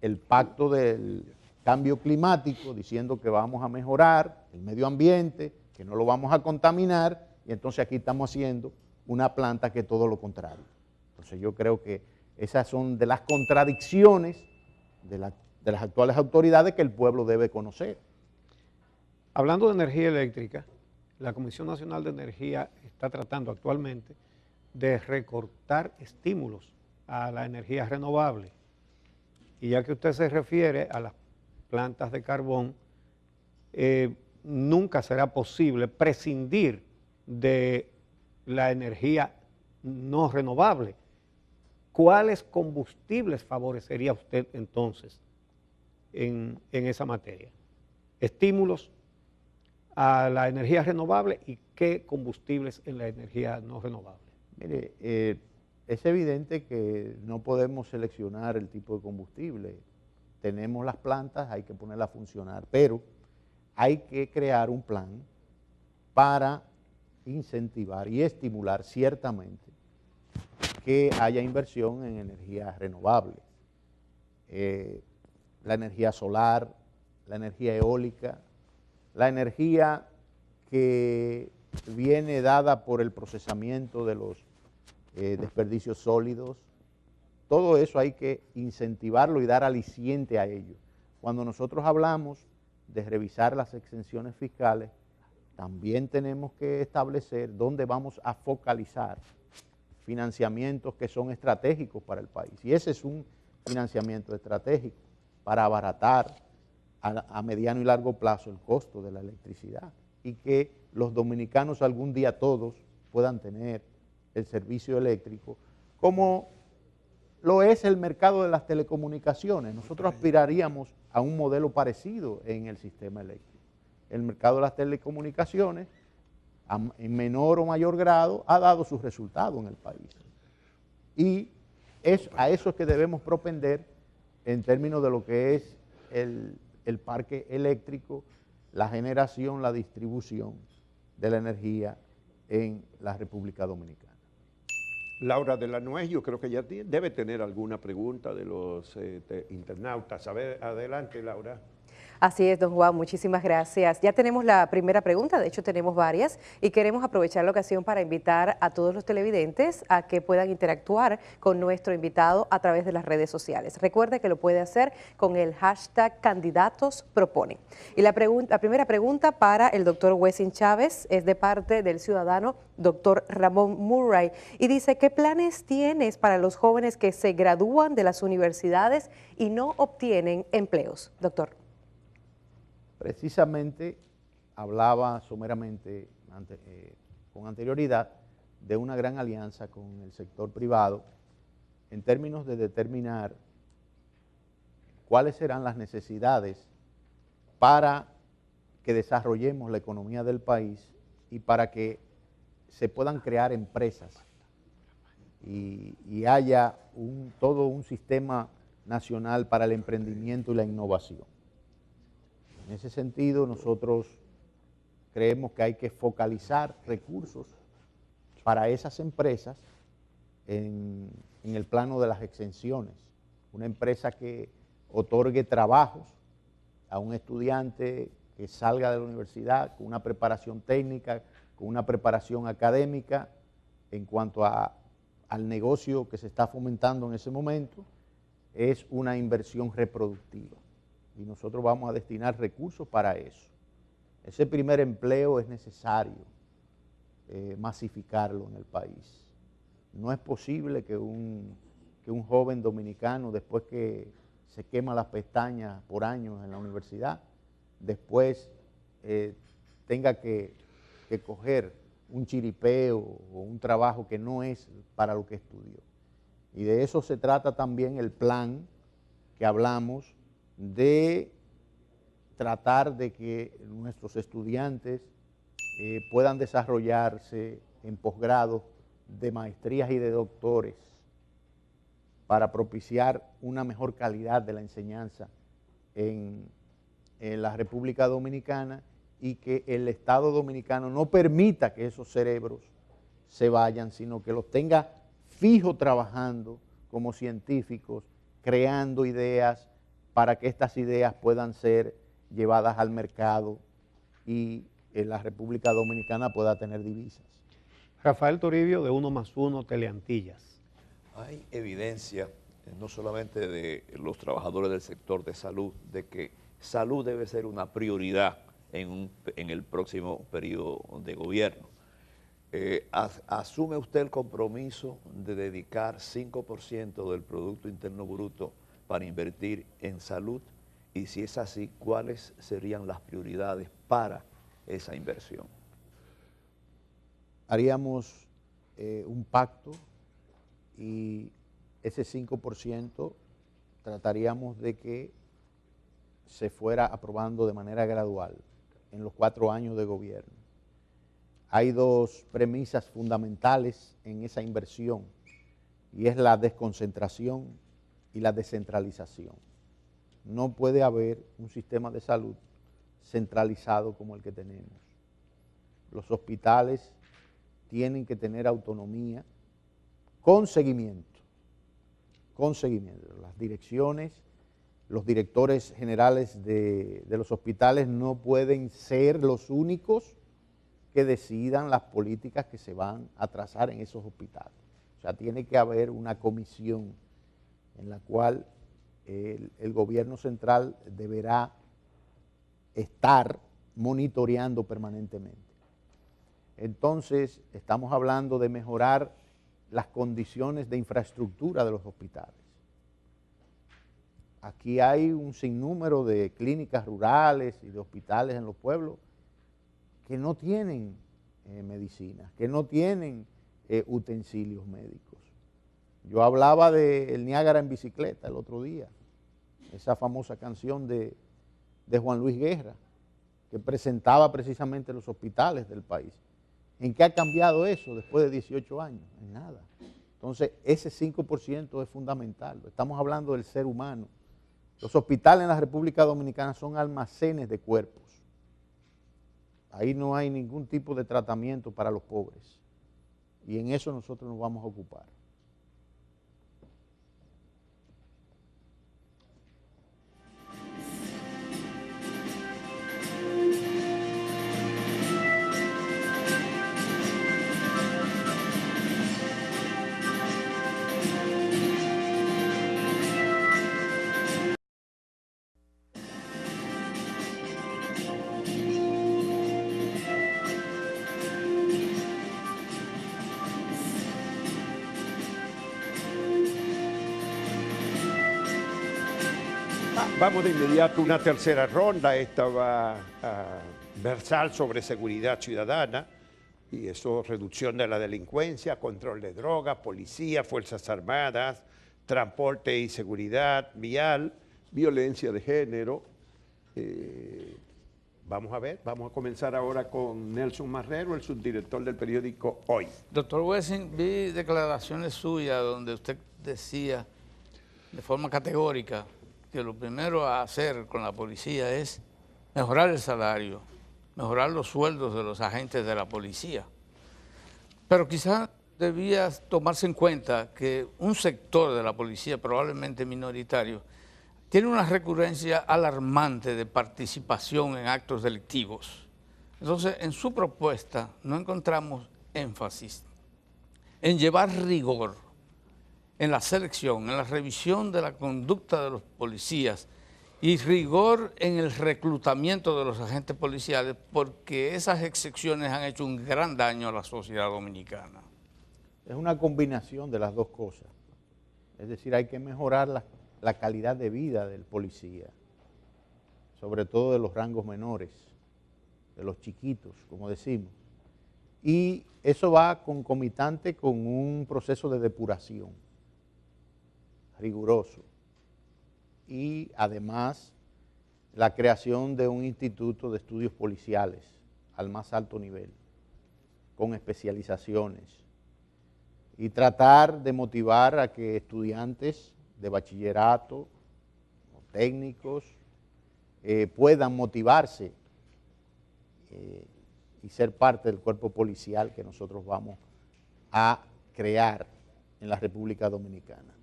el pacto del cambio climático, diciendo que vamos a mejorar el medio ambiente, que no lo vamos a contaminar, y entonces aquí estamos haciendo una planta que es todo lo contrario. Entonces yo creo que esas son de las contradicciones de las actuales autoridades que el pueblo debe conocer. Hablando de energía eléctrica, la Comisión Nacional de Energía está tratando actualmente de recortar estímulos a la energía renovable. Y ya que usted se refiere a las plantas de carbón, nunca será posible prescindir de la energía no renovable. ¿Cuáles combustibles favorecería usted entonces en esa materia? Estímulos a la energía renovable y qué combustibles en la energía no renovable? Mire, es evidente que no podemos seleccionar el tipo de combustible. Tenemos las plantas, hay que ponerlas a funcionar, pero hay que crear un plan para incentivar y estimular ciertamente que haya inversión en energías renovables. La energía solar, la energía eólica, la energía que viene dada por el procesamiento de los desperdicios sólidos, todo eso hay que incentivarlo y dar aliciente a ello. Cuando nosotros hablamos de revisar las exenciones fiscales, también tenemos que establecer dónde vamos a focalizar financiamientos que son estratégicos para el país. Y ese es un financiamiento estratégico para abaratar a mediano y largo plazo el costo de la electricidad y que los dominicanos algún día todos puedan tener el servicio eléctrico, como lo es el mercado de las telecomunicaciones. Nosotros aspiraríamos a un modelo parecido en el sistema eléctrico. El mercado de las telecomunicaciones, en menor o mayor grado, ha dado sus resultados en el país. Y es a eso es que debemos propender en términos de lo que es el parque eléctrico, la generación, la distribución de la energía en la República Dominicana. Laura de la Nuez, yo creo que ya debe tener alguna pregunta de los internautas. A ver, adelante, Laura. Así es, don Juan, muchísimas gracias. Ya tenemos la primera pregunta, de hecho tenemos varias, y queremos aprovechar la ocasión para invitar a todos los televidentes a que puedan interactuar con nuestro invitado a través de las redes sociales. Recuerde que lo puede hacer con el hashtag Candidatos Proponen. Y la primera pregunta para el doctor Wessing Chávez es de parte del ciudadano doctor Ramón Murray, y dice: ¿qué planes tienes para los jóvenes que se gradúan de las universidades y no obtienen empleos? Doctor. Precisamente hablaba someramente con anterioridad de una gran alianza con el sector privado en términos de determinar cuáles serán las necesidades para que desarrollemos la economía del país y para que se puedan crear empresas y haya todo un sistema nacional para el emprendimiento y la innovación. En ese sentido, nosotros creemos que hay que focalizar recursos para esas empresas en el plano de las exenciones. Una empresa que otorgue trabajos a un estudiante que salga de la universidad con una preparación técnica, con una preparación académica en cuanto al negocio que se está fomentando en ese momento, es una inversión reproductiva. Y nosotros vamos a destinar recursos para eso. Ese primer empleo es necesario masificarlo en el país. No es posible que un joven dominicano, después que se quema las pestañas por años en la universidad, después tenga que coger un chiripeo o un trabajo que no es para lo que estudió. Y de eso se trata también el plan que hablamos, de tratar de que nuestros estudiantes puedan desarrollarse en posgrados de maestrías y de doctores para propiciar una mejor calidad de la enseñanza en la República Dominicana y que el Estado Dominicano no permita que esos cerebros se vayan, sino que los tenga fijos trabajando como científicos, creando ideas para que estas ideas puedan ser llevadas al mercado y la República Dominicana pueda tener divisas. Rafael Toribio, de 1+1 Teleantillas. Hay evidencia, no solamente de los trabajadores del sector de salud, de que salud debe ser una prioridad en el próximo periodo de gobierno. ¿Asume usted el compromiso de dedicar 5% del Producto Interno Bruto para invertir en salud? Y si es así, ¿cuáles serían las prioridades para esa inversión? Haríamos un pacto y ese 5% trataríamos de que se fuera aprobando de manera gradual en los 4 años de gobierno. Hay 2 premisas fundamentales en esa inversión, y es la desconcentración y la descentralización. No puede haber un sistema de salud centralizado como el que tenemos. Los hospitales tienen que tener autonomía con seguimiento. Las direcciones, los directores generales de los hospitales no pueden ser los únicos que decidan las políticas que se van a trazar en esos hospitales. O sea, tiene que haber una comisión en la cual el gobierno central deberá estar monitoreando permanentemente. Entonces, estamos hablando de mejorar las condiciones de infraestructura de los hospitales. Aquí hay un sinnúmero de clínicas rurales y de hospitales en los pueblos que no tienen medicinas, que no tienen utensilios médicos. Yo hablaba del Niágara en bicicleta el otro día, esa famosa canción de Juan Luis Guerra, que presentaba precisamente los hospitales del país. ¿En qué ha cambiado eso después de 18 años? En nada. Entonces, ese 5% es fundamental. Estamos hablando del ser humano. Los hospitales en la República Dominicana son almacenes de cuerpos. Ahí no hay ningún tipo de tratamiento para los pobres. Y en eso nosotros nos vamos a ocupar. Vamos de inmediato a una tercera ronda. Esta va a versar sobre seguridad ciudadana y eso, reducción de la delincuencia, control de drogas, policía, fuerzas armadas, transporte y seguridad vial, violencia de género. Vamos a ver, vamos a comenzar ahora con Nelson Marrero, el subdirector del periódico Hoy. Doctor Wessing, vi declaraciones suyas donde usted decía de forma categórica que lo primero a hacer con la policía es mejorar el salario, mejorar los sueldos de los agentes de la policía. Pero quizás debía tomarse en cuenta que un sector de la policía, probablemente minoritario, tiene una recurrencia alarmante de participación en actos delictivos. Entonces, en su propuesta no encontramos énfasis en llevar rigor en la selección, en la revisión de la conducta de los policías y rigor en el reclutamiento de los agentes policiales, porque esas excepciones han hecho un gran daño a la sociedad dominicana. Es una combinación de las dos cosas. Es decir, hay que mejorar la calidad de vida del policía, sobre todo de los rangos menores, de los chiquitos, como decimos. Y eso va concomitante con un proceso de depuración riguroso y además la creación de un instituto de estudios policiales al más alto nivel, con especializaciones, y tratar de motivar a que estudiantes de bachillerato, técnicos, puedan motivarse y ser parte del cuerpo policial que nosotros vamos a crear en la República Dominicana.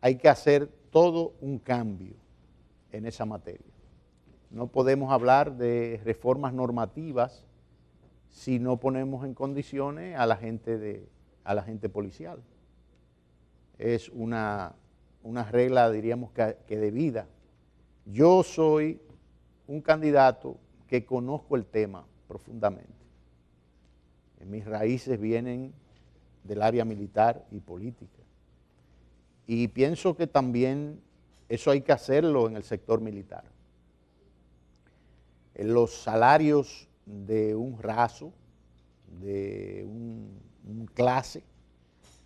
Hay que hacer todo un cambio en esa materia. No podemos hablar de reformas normativas si no ponemos en condiciones a la gente policial. Es una regla, diríamos, que de vida. Yo soy un candidato que conozco el tema profundamente. Mis raíces vienen del área militar y política. Y pienso que también eso hay que hacerlo en el sector militar. Los salarios de un raso, de un clase,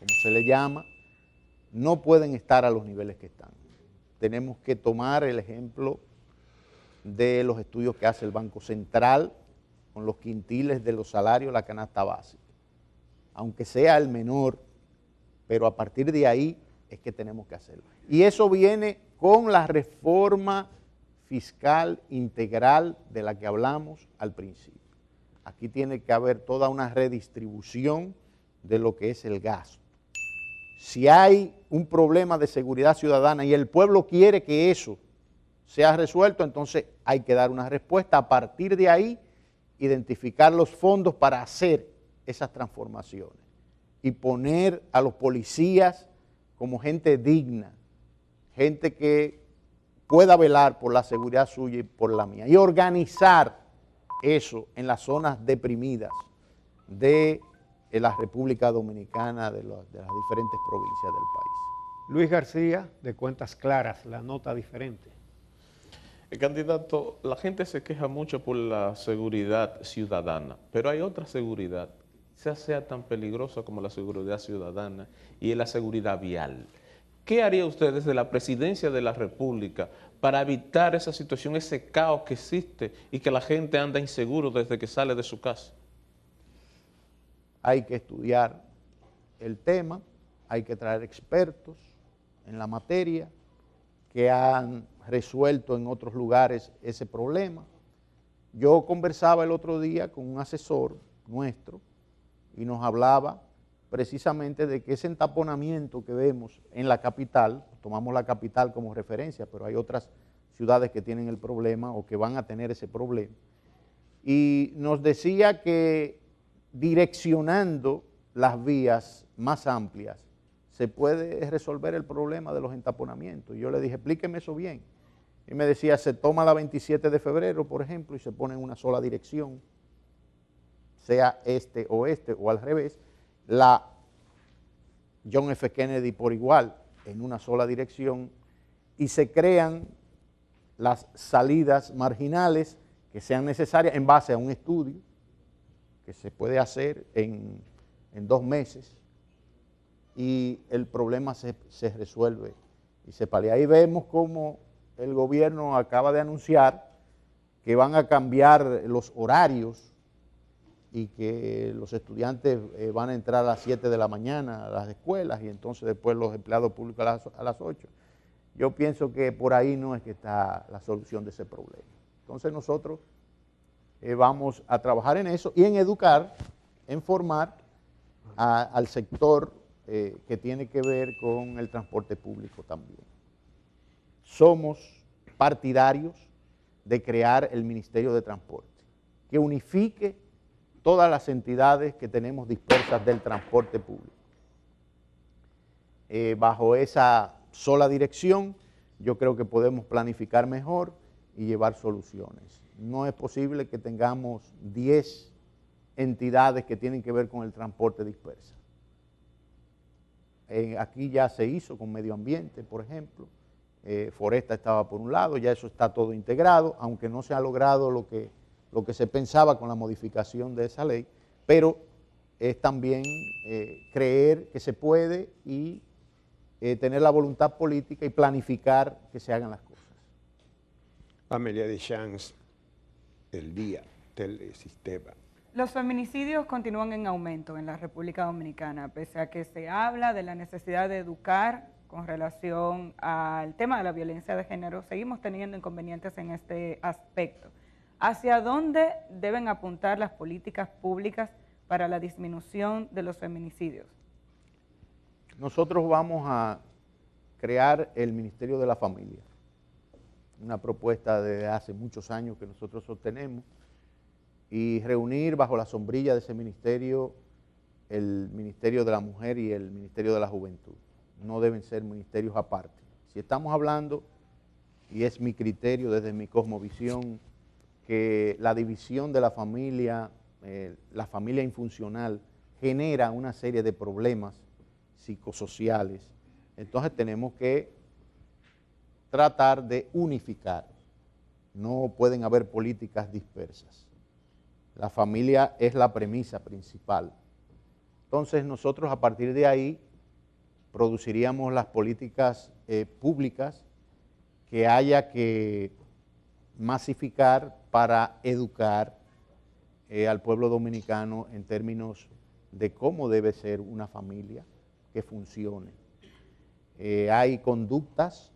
como se le llama, no pueden estar a los niveles que están. Tenemos que tomar el ejemplo de los estudios que hace el Banco Central con los quintiles de los salarios, la canasta básica. Aunque sea el menor, pero a partir de ahí es que tenemos que hacerlo. Y eso viene con la reforma fiscal integral de la que hablamos al principio. Aquí tiene que haber toda una redistribución de lo que es el gasto. Si hay un problema de seguridad ciudadana y el pueblo quiere que eso sea resuelto, entonces hay que dar una respuesta. A partir de ahí, identificar los fondos para hacer esas transformaciones y poner a los policías como gente digna, gente que pueda velar por la seguridad suya y por la mía, y organizar eso en las zonas deprimidas de la República Dominicana, de las diferentes provincias del país. Luis García, de Cuentas Claras, la nota diferente. Candidato, la gente se queja mucho por la seguridad ciudadana, pero hay otra seguridad, quizás sea tan peligrosa como la seguridad ciudadana, y es la seguridad vial. ¿Qué haría usted desde la Presidencia de la República para evitar esa situación, ese caos que existe y que la gente anda inseguro desde que sale de su casa? Hay que estudiar el tema, hay que traer expertos en la materia que han resuelto en otros lugares ese problema. Yo conversaba el otro día con un asesor nuestro y nos hablaba precisamente de que ese entaponamiento que vemos en la capital, tomamos la capital como referencia, pero hay otras ciudades que tienen el problema o que van a tener ese problema, y nos decía que direccionando las vías más amplias se puede resolver el problema de los entaponamientos. Y yo le dije, explíqueme eso bien. Y me decía, se toma la 27 de febrero, por ejemplo, y se pone en una sola dirección, sea este o al revés, la John F. Kennedy por igual, en una sola dirección, y se crean las salidas marginales que sean necesarias en base a un estudio que se puede hacer en 2 meses, y el problema se resuelve y se palía. Ahí vemos cómo el gobierno acaba de anunciar que van a cambiar los horarios y que los estudiantes van a entrar a las 7 de la mañana a las escuelas y entonces después los empleados públicos a las 8. Yo pienso que por ahí no es que está la solución de ese problema. Entonces nosotros vamos a trabajar en eso y en educar, en formar al sector que tiene que ver con el transporte público también. Somos partidarios de crear el Ministerio de Transporte, que unifique todas las entidades que tenemos dispersas del transporte público. Bajo esa sola dirección, yo creo que podemos planificar mejor y llevar soluciones. No es posible que tengamos 10 entidades que tienen que ver con el transporte dispersa. Aquí ya se hizo con medio ambiente, por ejemplo. Foresta estaba por un lado, ya eso está todo integrado, aunque no se ha logrado lo que se pensaba con la modificación de esa ley, pero es también creer que se puede y tener la voluntad política y planificar que se hagan las cosas. Amelia Deschamps, el día del sistema. Los feminicidios continúan en aumento en la República Dominicana, pese a que se habla de la necesidad de educar con relación al tema de la violencia de género, seguimos teniendo inconvenientes en este aspecto. ¿Hacia dónde deben apuntar las políticas públicas para la disminución de los feminicidios? Nosotros vamos a crear el Ministerio de la Familia, una propuesta de hace muchos años que nosotros sostenemos, y reunir bajo la sombrilla de ese ministerio el Ministerio de la Mujer y el Ministerio de la Juventud. No deben ser ministerios aparte. Si estamos hablando, y es mi criterio desde mi cosmovisión, que la división de la familia infuncional, genera una serie de problemas psicosociales, entonces tenemos que tratar de unificar. No pueden haber políticas dispersas. La familia es la premisa principal. Entonces nosotros a partir de ahí produciríamos las políticas públicas que haya que masificar para educar al pueblo dominicano en términos de cómo debe ser una familia que funcione. Hay conductas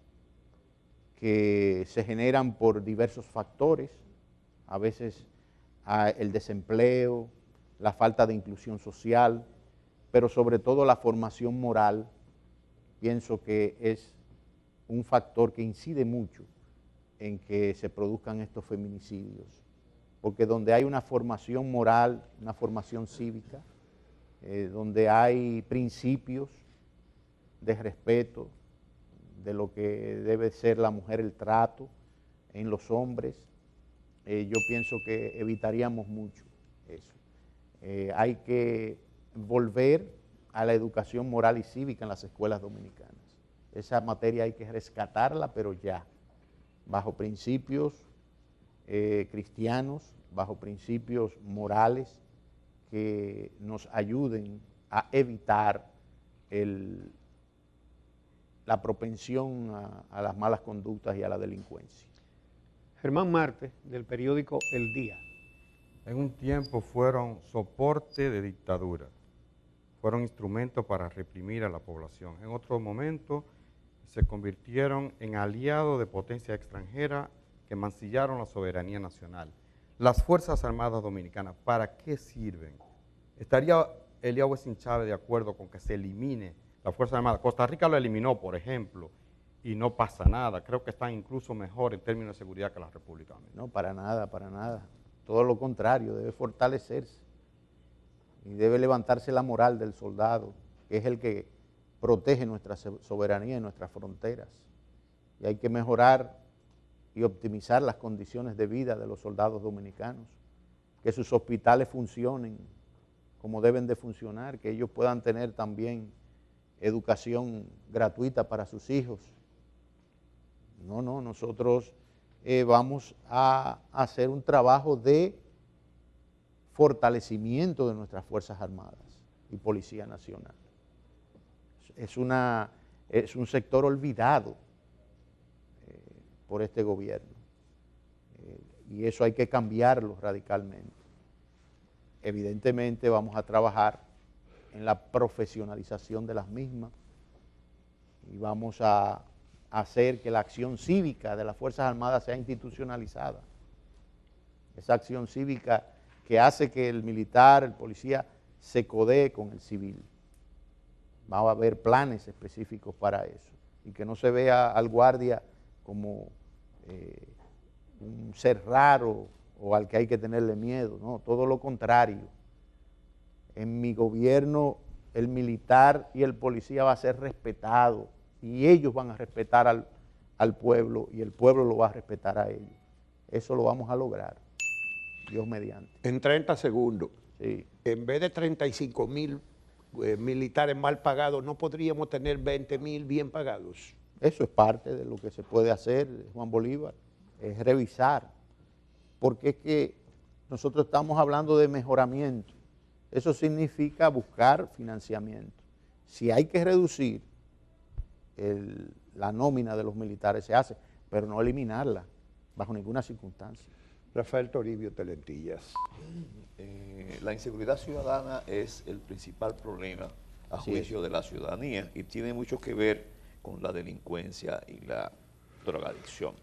que se generan por diversos factores, a veces el desempleo, la falta de inclusión social, pero sobre todo la formación moral, pienso que es un factor que incide mucho en que se produzcan estos feminicidios, porque donde hay una formación moral, una formación cívica, donde hay principios de respeto, de lo que debe ser la mujer, el trato en los hombres, yo pienso que evitaríamos mucho eso. Hay que volver a la educación moral y cívica en las escuelas dominicanas. Esa materia hay que rescatarla, pero ya, bajo principios cristianos, bajo principios morales que nos ayuden a evitar la propensión a las malas conductas y a la delincuencia. Germán Marte, del periódico El Día. En un tiempo fueron soporte de dictadura, fueron instrumentos para reprimir a la población. En otro momento se convirtieron en aliados de potencia extranjera que mancillaron la soberanía nacional. Las Fuerzas Armadas Dominicanas, ¿para qué sirven? ¿Estaría Eliab Wessing Chávez de acuerdo con que se elimine la Fuerza Armada? Costa Rica lo eliminó, por ejemplo, y no pasa nada. Creo que están incluso mejor en términos de seguridad que la República Dominicana. No, para nada, para nada. Todo lo contrario, debe fortalecerse y debe levantarse la moral del soldado, que es el que protege nuestra soberanía y nuestras fronteras. Y hay que mejorar y optimizar las condiciones de vida de los soldados dominicanos, que sus hospitales funcionen como deben de funcionar, que ellos puedan tener también educación gratuita para sus hijos. No, nosotros vamos a hacer un trabajo de fortalecimiento de nuestras Fuerzas Armadas y Policía Nacional. Es un sector olvidado por este gobierno y eso hay que cambiarlo radicalmente. Evidentemente vamos a trabajar en la profesionalización de las mismas y vamos a hacer que la acción cívica de las Fuerzas Armadas sea institucionalizada. Esa acción cívica que hace que el militar, el policía, se codee con el civil. Va a haber planes específicos para eso y que no se vea al guardia como un ser raro o al que hay que tenerle miedo, no, todo lo contrario. En mi gobierno el militar y el policía va a ser respetado y ellos van a respetar al pueblo y el pueblo lo va a respetar a ellos. Eso lo vamos a lograr, Dios mediante. En 30 segundos, sí. En vez de 35,000 militares mal pagados, ¿no podríamos tener 20,000 bien pagados? Eso es parte de lo que se puede hacer, Juan Bolívar, es revisar, porque es que nosotros estamos hablando de mejoramiento. Eso significa buscar financiamiento. Si hay que reducir la nómina de los militares, se hace, pero no eliminarla bajo ninguna circunstancia. Rafael Toribio Telentillas. La inseguridad ciudadana es el principal problema a juicio de la ciudadanía y tiene mucho que ver con la delincuencia y la drogadicción.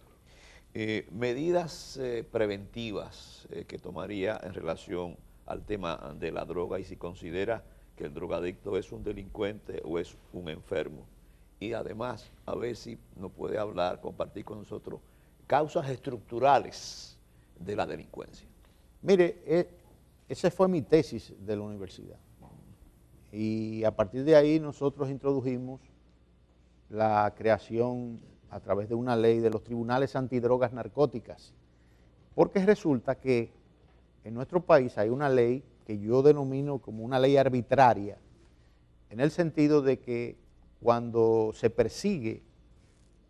Medidas preventivas que tomaría en relación al tema de la droga y si considera que el drogadicto es un delincuente o es un enfermo. Y además, a ver si nos puede hablar, compartir con nosotros causas estructurales de la delincuencia. Mire, esa fue mi tesis de la universidad. Y a partir de ahí nosotros introdujimos la creación a través de una ley de los tribunales antidrogas narcóticas. Porque resulta que en nuestro país hay una ley que yo denomino como una ley arbitraria, en el sentido de que cuando se persigue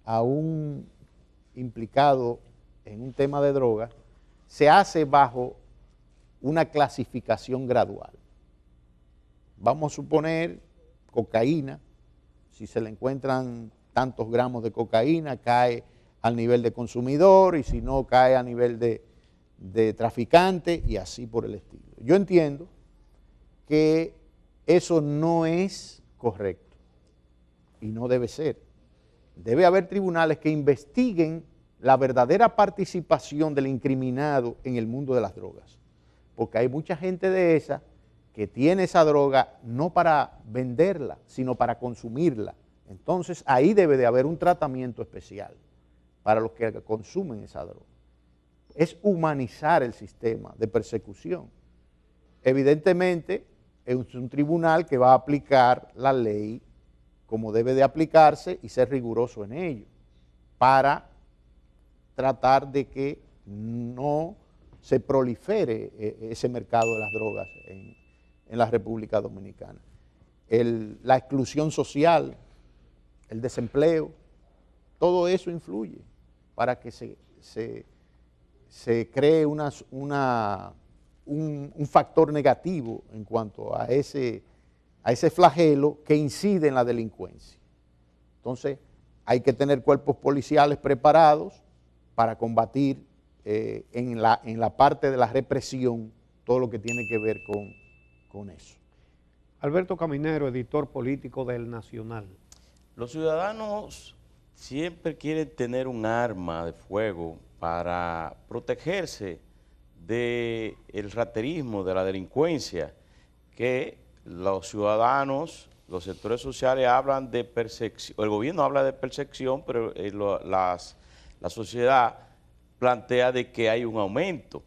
a un implicado en un tema de droga, se hace bajo una clasificación gradual. Vamos a suponer cocaína, si se le encuentran tantos gramos de cocaína, cae al nivel de consumidor, y si no cae a nivel de traficante, y así por el estilo. Yo entiendo que eso no es correcto y no debe ser. Debe haber tribunales que investiguen la verdadera participación del incriminado en el mundo de las drogas, porque hay mucha gente de esa que tiene esa droga no para venderla, sino para consumirla. Entonces ahí debe de haber un tratamiento especial para los que consumen esa droga. Es humanizar el sistema de persecución. Evidentemente es un tribunal que va a aplicar la ley como debe de aplicarse y ser riguroso en ello, para tratar de que no se prolifere ese mercado de las drogas en la República Dominicana. La exclusión social, el desempleo, todo eso influye para que se cree un factor negativo en cuanto a ese flagelo que incide en la delincuencia. Entonces, hay que tener cuerpos policiales preparados para combatir en la parte de la represión todo lo que tiene que ver con eso. Alberto Caminero, editor político del Nacional. Los ciudadanos siempre quieren tener un arma de fuego para protegerse del raterismo, de la delincuencia, que los ciudadanos, los sectores sociales hablan de persecución, el gobierno habla de persecución, pero la sociedad plantea de que hay un aumento.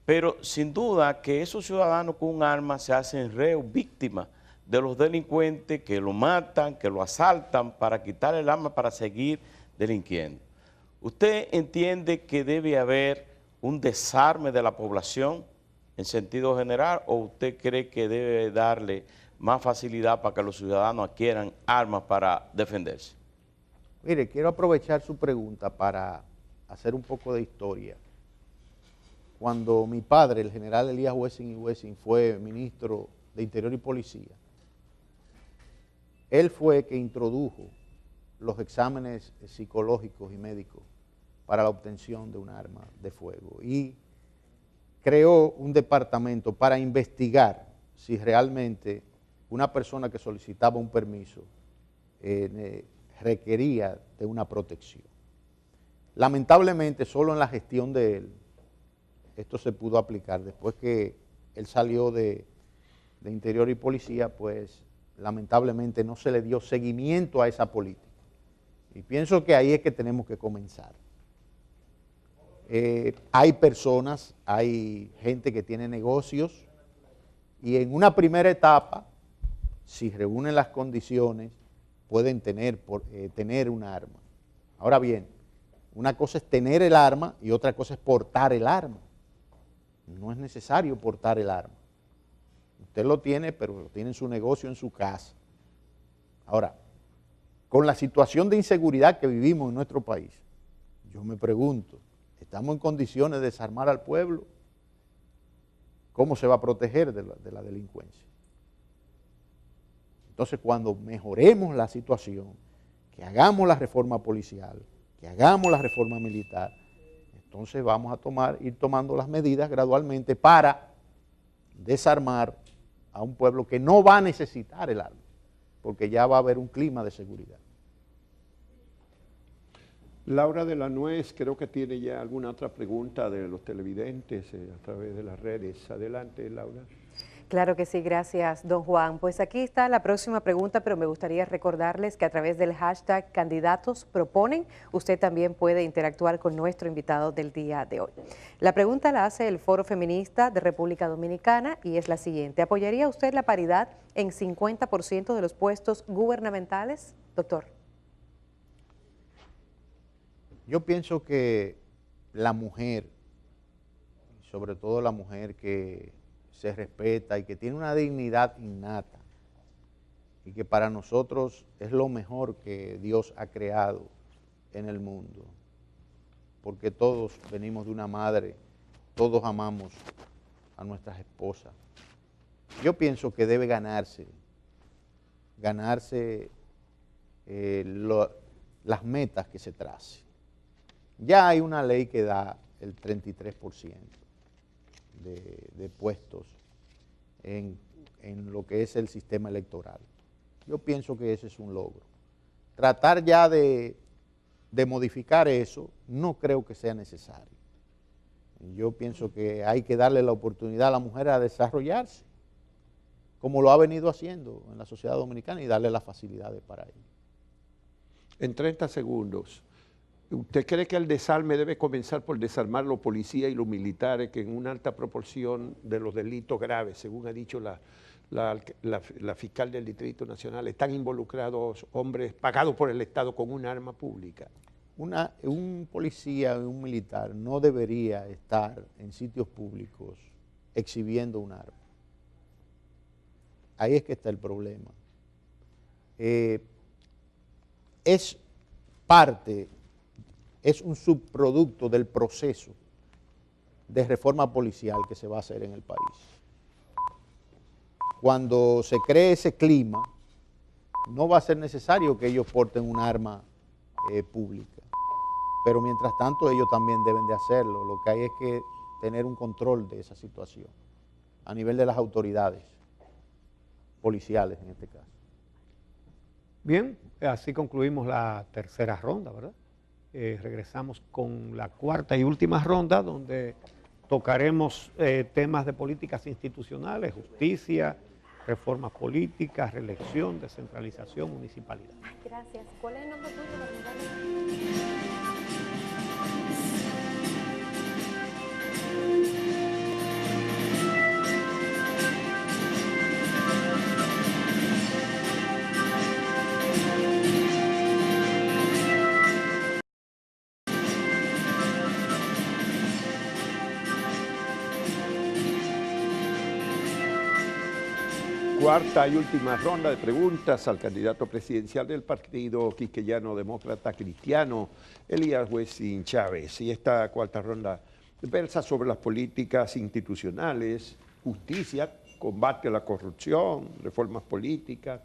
Pero sin duda que esos ciudadanos con un arma se hacen reos, víctimas de los delincuentes que lo matan, que lo asaltan para quitar el arma para seguir delinquiendo. ¿Usted entiende que debe haber un desarme de la población en sentido general, o usted cree que debe darle más facilidad para que los ciudadanos adquieran armas para defenderse? Mire, quiero aprovechar su pregunta para hacer un poco de historia. Cuando mi padre, el general Elías Wessing y Wessing, fue ministro de Interior y Policía, él fue que introdujo los exámenes psicológicos y médicos para la obtención de un arma de fuego y creó un departamento para investigar si realmente una persona que solicitaba un permiso requería de una protección. Lamentablemente, solo en la gestión de él, esto se pudo aplicar. Después que él salió de Interior y Policía, pues lamentablemente no se le dio seguimiento a esa política. Y pienso que ahí es que tenemos que comenzar. Hay personas, hay gente que tiene negocios, y en una primera etapa, si reúnen las condiciones, pueden tener un arma. Ahora bien, una cosa es tener el arma y otra cosa es portar el arma. No es necesario portar el arma. Usted lo tiene, pero lo tiene en su negocio, en su casa. Ahora, con la situación de inseguridad que vivimos en nuestro país, yo me pregunto, ¿estamos en condiciones de desarmar al pueblo? ¿Cómo se va a proteger de la delincuencia? Entonces, cuando mejoremos la situación, que hagamos la reforma policial, que hagamos la reforma militar, entonces vamos a ir tomando las medidas gradualmente para desarmar a un pueblo que no va a necesitar el arma, porque ya va a haber un clima de seguridad. Laura de la Nuez, creo que tiene ya alguna otra pregunta de los televidentes a través de las redes. Adelante, Laura. Claro que sí, gracias, don Juan. Pues aquí está la próxima pregunta, pero me gustaría recordarles que a través del hashtag Candidatos Proponen, usted también puede interactuar con nuestro invitado del día de hoy. La pregunta la hace el Foro Feminista de República Dominicana y es la siguiente. ¿Apoyaría usted la paridad en 50% de los puestos gubernamentales, doctor? Yo pienso que la mujer, sobre todo la mujer que se respeta y que tiene una dignidad innata y que para nosotros es lo mejor que Dios ha creado en el mundo, porque todos venimos de una madre, todos amamos a nuestras esposas. Yo pienso que debe ganarse las metas que se tracen. Ya hay una ley que da el 33% de puestos en lo que es el sistema electoral. Yo pienso que ese es un logro. Tratar ya de modificar eso, no creo que sea necesario. Yo pienso que hay que darle la oportunidad a la mujer a desarrollarse, como lo ha venido haciendo en la sociedad dominicana, y darle las facilidades para ello. En 30 segundos, ¿usted cree que el desarme debe comenzar por desarmar los policías y los militares, que en una alta proporción de los delitos graves, según ha dicho la fiscal del Distrito Nacional, están involucrados hombres pagados por el Estado con un arma pública? Un policía o un militar no debería estar en sitios públicos exhibiendo un arma. Ahí es que está el problema. Es un subproducto del proceso de reforma policial que se va a hacer en el país. Cuando se cree ese clima, no va a ser necesario que ellos porten un arma pública, pero mientras tanto ellos también deben de hacerlo. Lo que hay es que tener un control de esa situación a nivel de las autoridades policiales en este caso. Bien, así concluimos la tercera ronda, ¿verdad? Regresamos con la cuarta y última ronda, donde tocaremos temas de políticas institucionales, justicia, reformas políticas, reelección, descentralización, municipalidad. Gracias. ¿Cuál es el nombre tuyo? Cuarta y última ronda de preguntas al candidato presidencial del Partido Quisqueyano Demócrata Cristiano, Elías Wessing Chávez. Y esta cuarta ronda versa sobre las políticas institucionales, justicia, combate a la corrupción, reformas políticas,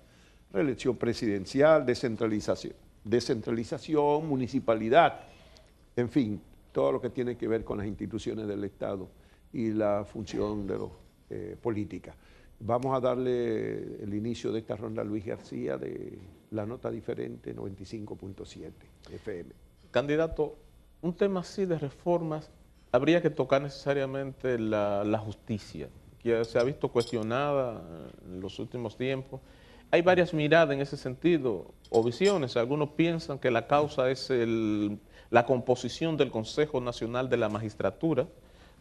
reelección presidencial, descentralización, municipalidad, en fin, todo lo que tiene que ver con las instituciones del Estado y la función de los política. Vamos a darle el inicio de esta ronda a Luis García de La Nota Diferente 95.7 FM. Candidato, un tema así de reformas, habría que tocar necesariamente la justicia, que se ha visto cuestionada en los últimos tiempos. Hay varias miradas en ese sentido, o visiones. Algunos piensan que la causa es la composición del Consejo Nacional de la Magistratura,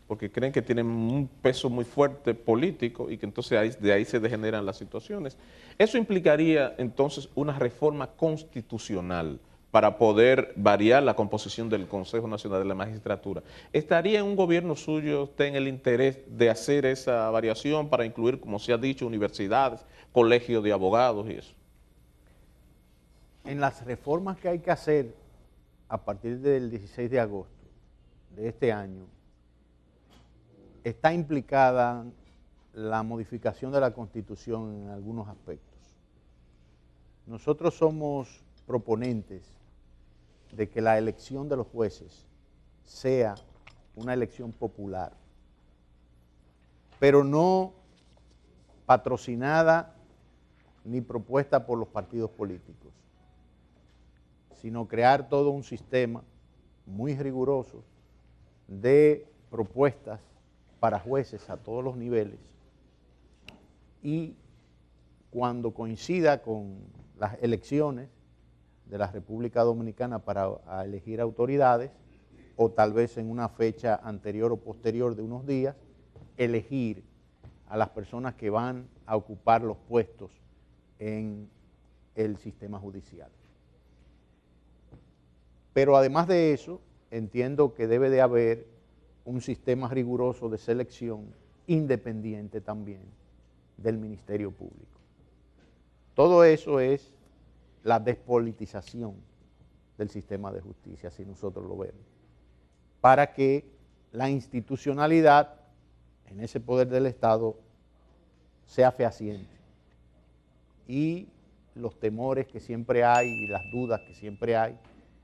porque creen que tienen un peso muy fuerte político y que entonces de ahí se degeneran las situaciones. Eso implicaría entonces una reforma constitucional para poder variar la composición del Consejo Nacional de la Magistratura. ¿Estaría en un gobierno suyo usted en el interés de hacer esa variación para incluir, como se ha dicho, universidades, colegios de abogados y eso? En las reformas que hay que hacer a partir del 16 de agosto de este año, está implicada la modificación de la Constitución en algunos aspectos. Nosotros somos proponentes de que la elección de los jueces sea una elección popular, pero no patrocinada ni propuesta por los partidos políticos, sino crear todo un sistema muy riguroso de propuestas para jueces a todos los niveles, y cuando coincida con las elecciones de la República Dominicana para elegir autoridades, o tal vez en una fecha anterior o posterior de unos días, elegir a las personas que van a ocupar los puestos en el sistema judicial. Pero además de eso, entiendo que debe de haber un sistema riguroso de selección independiente también del Ministerio Público. Todo eso es la despolitización del sistema de justicia, si nosotros lo vemos, para que la institucionalidad en ese poder del Estado sea fehaciente y los temores que siempre hay y las dudas que siempre hay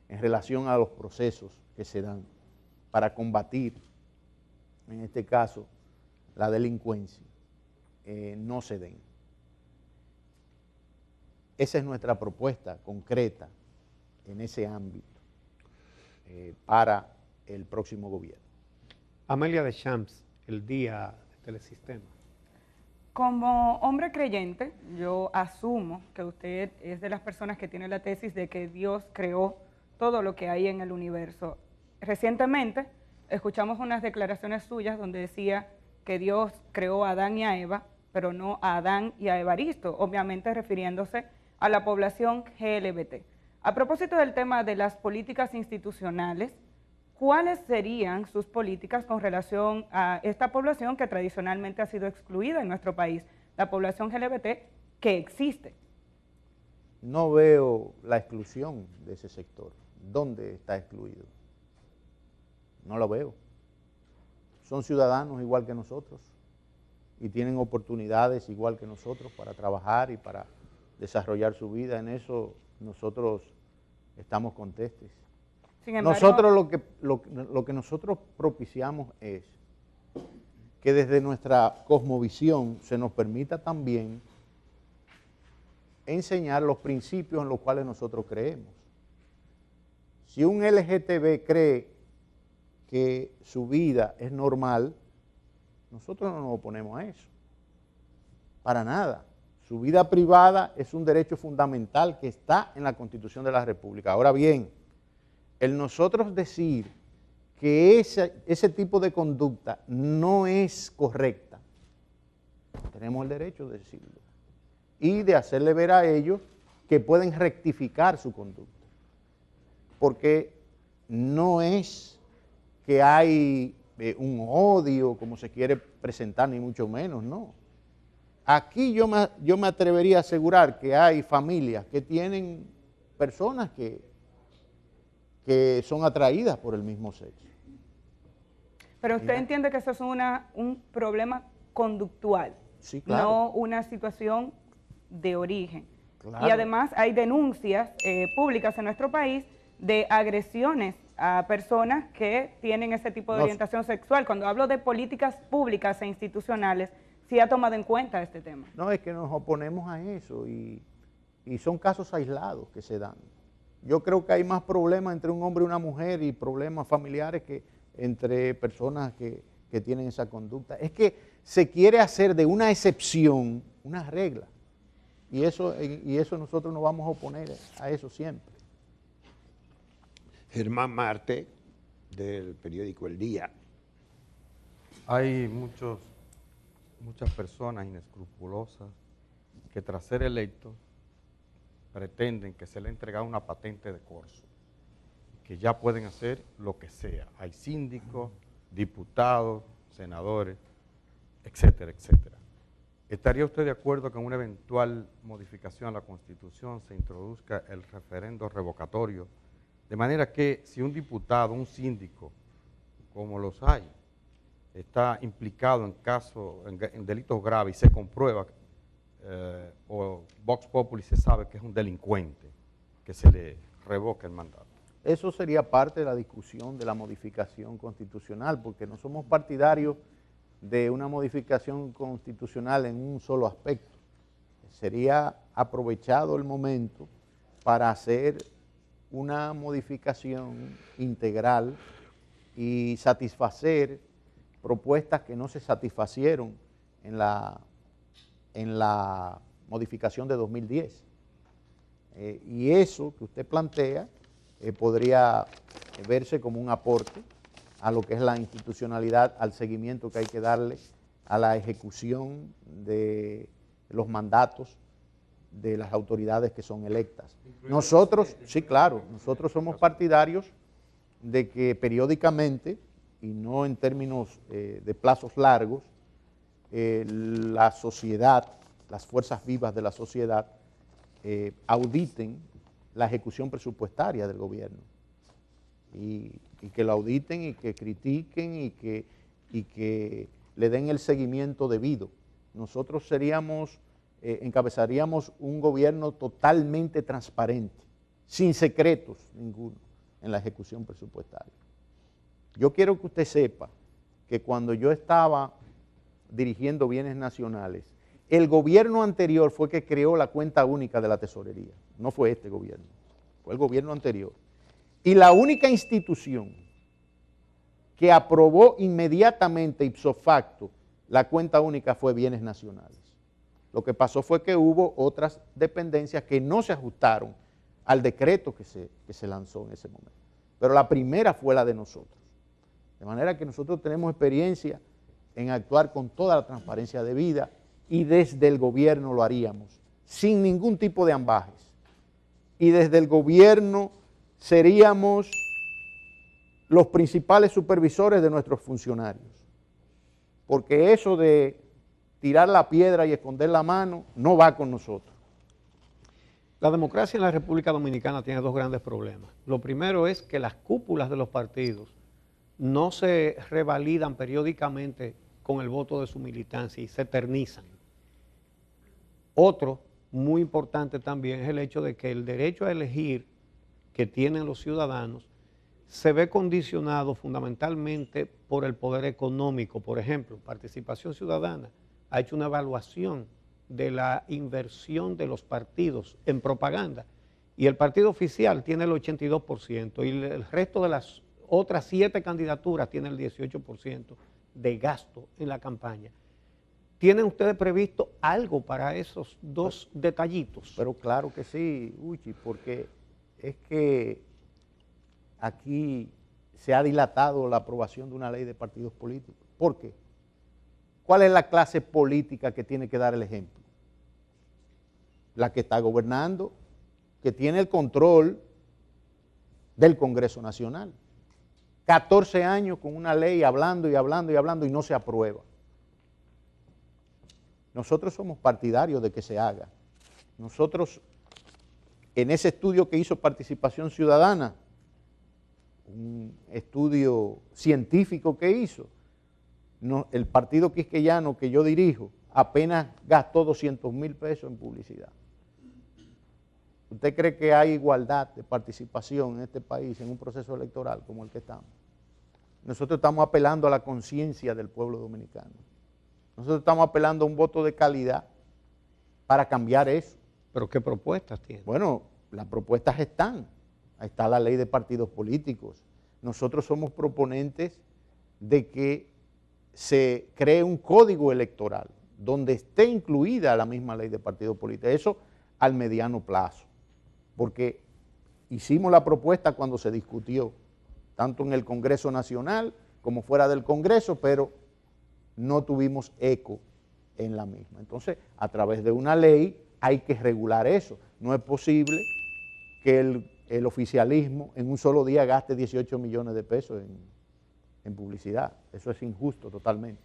en relación a los procesos que que se dan para combatir, en este caso, la delincuencia, no se den. Esa es nuestra propuesta concreta en ese ámbito para el próximo gobierno. Amelia Deschamps, el día de Telesistema. Como hombre creyente, yo asumo que usted es de las personas que tiene la tesis de que Dios creó todo lo que hay en el universo. Recientemente escuchamos unas declaraciones suyas donde decía que Dios creó a Adán y a Eva, pero no a Adán y a Evaristo, obviamente refiriéndose a la población LGBT. A propósito del tema de las políticas institucionales, ¿cuáles serían sus políticas con relación a esta población que tradicionalmente ha sido excluida en nuestro país, la población LGBT que existe? No veo la exclusión de ese sector. ¿Dónde está excluido? No lo veo. Son ciudadanos igual que nosotros y tienen oportunidades igual que nosotros para trabajar y para desarrollar su vida. En eso nosotros estamos contestes. Sin embargo, nosotros lo que nosotros propiciamos es que desde nuestra cosmovisión se nos permita también enseñar los principios en los cuales nosotros creemos. Si un LGTB cree que su vida es normal, nosotros no nos oponemos a eso, para nada. Su vida privada es un derecho fundamental que está en la Constitución de la República. Ahora bien, el nosotros decir que ese tipo de conducta no es correcta, tenemos el derecho de decirlo y de hacerle ver a ellos que pueden rectificar su conducta, porque no es que hay un odio como se quiere presentar, ni mucho menos, no. Aquí yo me atrevería a asegurar que hay familias que tienen personas que son atraídas por el mismo sexo. Pero usted entiende que eso es un problema conductual, sí, claro, no una situación de origen. Claro. Y además hay denuncias públicas en nuestro país de agresiones a personas que tienen ese tipo de orientación sexual. Cuando hablo de políticas públicas e institucionales, sí ha tomado en cuenta este tema. No, es que nos oponemos a eso y son casos aislados que se dan. Yo creo que hay más problemas entre un hombre y una mujer y problemas familiares que entre personas que tienen esa conducta. Es que se quiere hacer de una excepción una regla y eso nosotros nos vamos a oponer a eso siempre. Germán Marte, del periódico El Día. Hay muchas personas inescrupulosas que tras ser electos pretenden que se le entregue una patente de corso, que ya pueden hacer lo que sea. Hay síndicos, diputados, senadores, etcétera, etcétera. ¿Estaría usted de acuerdo que en una eventual modificación a la Constitución se introduzca el referendo revocatorio? De manera que si un diputado, un síndico, como los hay, está implicado en delitos graves y se comprueba, o Vox Populi se sabe que es un delincuente, que se le revoque el mandato. Eso sería parte de la discusión de la modificación constitucional, porque no somos partidarios de una modificación constitucional en un solo aspecto. Sería aprovechado el momento para hacer una modificación integral y satisfacer propuestas que no se satisfacieron en la modificación de 2010. Y eso que usted plantea podría verse como un aporte a lo que es la institucionalidad, al seguimiento que hay que darle a la ejecución de los mandatos de las autoridades que son electas. Nosotros, sí, claro, nosotros somos partidarios de que periódicamente, y no en términos de plazos largos, la sociedad, las fuerzas vivas de la sociedad, auditen la ejecución presupuestaria del gobierno. Y que lo auditen y que critiquen y que le den el seguimiento debido. Nosotros encabezaríamos un gobierno totalmente transparente, sin secretos ninguno en la ejecución presupuestaria. Yo quiero que usted sepa que cuando yo estaba dirigiendo bienes nacionales, el gobierno anterior fue que creó la cuenta única de la tesorería, no fue este gobierno, fue el gobierno anterior. Y la única institución que aprobó inmediatamente ipso facto la cuenta única fue bienes nacionales. Lo que pasó fue que hubo otras dependencias que no se ajustaron al decreto que se lanzó en ese momento. Pero la primera fue la de nosotros. De manera que nosotros tenemos experiencia en actuar con toda la transparencia debida y desde el gobierno lo haríamos, sin ningún tipo de ambajes. Y desde el gobierno seríamos los principales supervisores de nuestros funcionarios. Porque eso de tirar la piedra y esconder la mano no va con nosotros. La democracia en la República Dominicana tiene dos grandes problemas. Lo primero es que las cúpulas de los partidos no se revalidan periódicamente con el voto de su militancia y se eternizan. Otro, muy importante también, es el hecho de que el derecho a elegir que tienen los ciudadanos se ve condicionado fundamentalmente por el poder económico. Por ejemplo, Participación Ciudadana ha hecho una evaluación de la inversión de los partidos en propaganda y el partido oficial tiene el 82% y el resto de las otras 7 candidaturas tiene el 18% de gasto en la campaña. ¿Tienen ustedes previsto algo para esos dos detallitos? Pero claro que sí, Uchi, porque es que aquí se ha dilatado la aprobación de una ley de partidos políticos. ¿Por qué? ¿Cuál es la clase política que tiene que dar el ejemplo? La que está gobernando, que tiene el control del Congreso Nacional. 14 años con una ley hablando y hablando y hablando y no se aprueba. Nosotros somos partidarios de que se haga. Nosotros, en ese estudio que hizo Participación Ciudadana, un estudio científico que hizo, el partido quisqueyano que yo dirijo apenas gastó 200,000 pesos en publicidad. ¿Usted cree que hay igualdad de participación en este país en un proceso electoral como el que estamos? Nosotros estamos apelando a la conciencia del pueblo dominicano. Nosotros estamos apelando a un voto de calidad para cambiar eso. ¿Pero qué propuestas tienen? Bueno, las propuestas están. Ahí está la ley de partidos políticos. Nosotros somos proponentes de que se cree un código electoral donde esté incluida la misma ley de partidos políticos. Eso al mediano plazo. Porque hicimos la propuesta cuando se discutió, tanto en el Congreso Nacional como fuera del Congreso, pero no tuvimos eco en la misma. Entonces, a través de una ley hay que regular eso. No es posible que el oficialismo en un solo día gaste 18 millones de pesos en publicidad. Eso es injusto totalmente.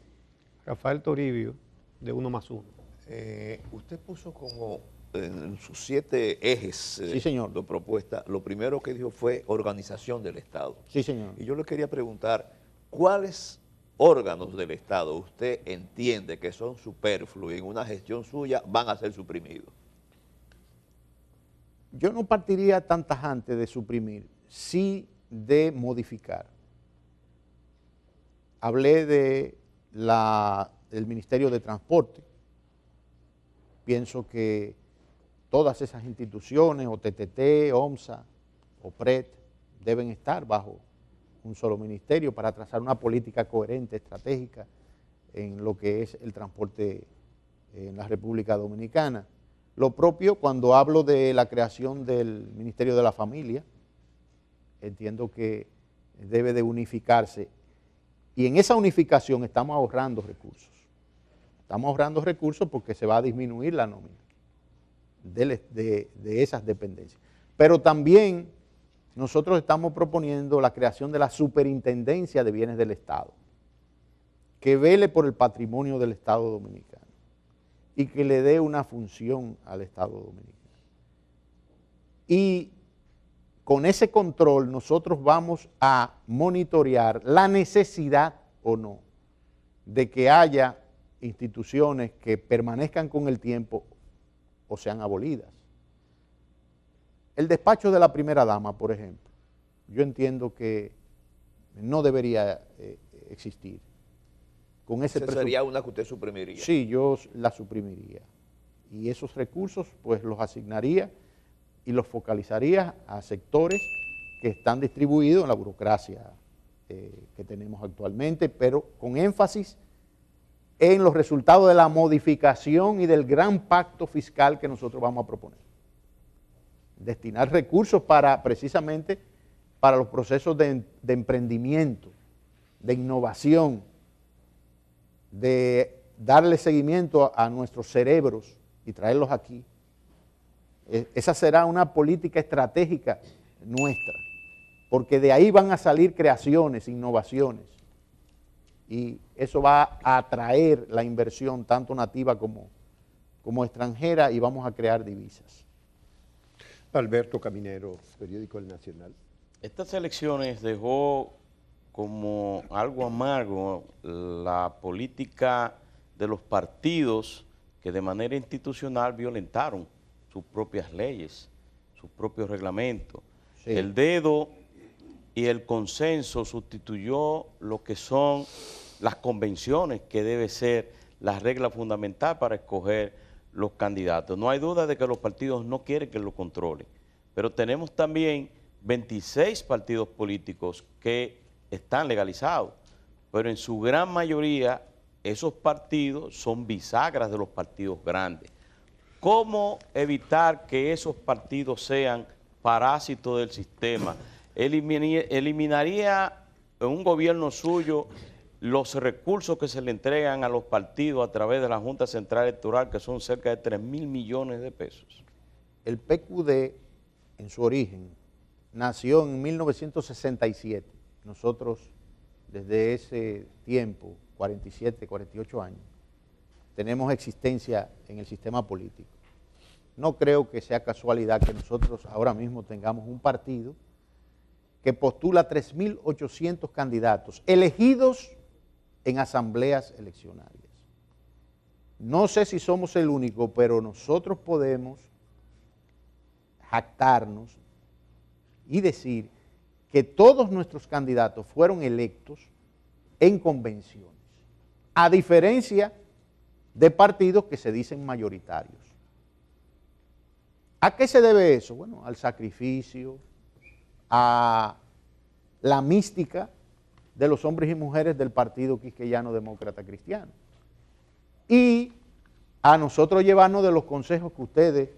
Rafael Toribio, de 1+1. Usted puso como en sus 7 ejes sí, señor, de propuesta, lo primero que dijo fue organización del Estado. Sí, señor. Y yo le quería preguntar, ¿cuáles órganos del Estado usted entiende que son superfluos y en una gestión suya van a ser suprimidos? Yo no partiría tan tajante de suprimir, sí de modificar. Hablé del Ministerio de Transporte. Pienso que todas esas instituciones, OTTT, OMSA, OPRED, deben estar bajo un solo ministerio para trazar una política coherente, estratégica en lo que es el transporte en la República Dominicana. Lo propio cuando hablo de la creación del Ministerio de la Familia, entiendo que debe de unificarse y en esa unificación estamos ahorrando recursos. Estamos ahorrando recursos porque se va a disminuir la nómina de esas dependencias. Pero también nosotros estamos proponiendo la creación de la Superintendencia de Bienes del Estado, que vele por el patrimonio del Estado Dominicano y que le dé una función al Estado Dominicano. Y con ese control nosotros vamos a monitorear la necesidad o no de que haya instituciones que permanezcan con el tiempo o sean abolidas. El despacho de la primera dama, por ejemplo, yo entiendo que no debería existir. Con ese ¿Esa sería una que usted suprimiría? Sí, yo la suprimiría. Y esos recursos pues los asignaría y los focalizaría a sectores que están distribuidos en la burocracia que tenemos actualmente, pero con énfasis en los resultados de la modificación y del gran pacto fiscal que nosotros vamos a proponer. Destinar recursos precisamente para los procesos de emprendimiento, de innovación, de darle seguimiento a nuestros cerebros y traerlos aquí. Esa será una política estratégica nuestra, porque de ahí van a salir creaciones, innovaciones, y eso va a atraer la inversión tanto nativa como extranjera, y vamos a crear divisas. Alberto Caminero, periódico El Nacional. Estas elecciones dejó como algo amargo la política de los partidos que de manera institucional violentaron sus propias leyes, sus propios reglamentos. Sí. El dedo y el consenso sustituyó lo que son las convenciones, que debe ser la regla fundamental para escoger los candidatos. No hay duda de que los partidos no quieren que lo controlen, pero tenemos también 26 partidos políticos que están legalizados, pero en su gran mayoría esos partidos son bisagras de los partidos grandes. ¿Cómo evitar que esos partidos sean parásitos del sistema? ¿Eliminaría en un gobierno suyo los recursos que se le entregan a los partidos a través de la Junta Central Electoral, que son cerca de 3.000 millones de pesos? El PQD, en su origen, nació en 1967. Nosotros, desde ese tiempo, 47, 48 años, tenemos existencia en el sistema político. No creo que sea casualidad que nosotros ahora mismo tengamos un partido que postula 3.800 candidatos elegidos en asambleas eleccionarias. No sé si somos el único, pero nosotros podemos jactarnos y decir que todos nuestros candidatos fueron electos en convenciones, a diferencia de partidos que se dicen mayoritarios. ¿A qué se debe eso? Bueno, al sacrificio, a la mística de los hombres y mujeres del Partido Quisqueyano Demócrata Cristiano, y a nosotros llevarnos de los consejos que ustedes,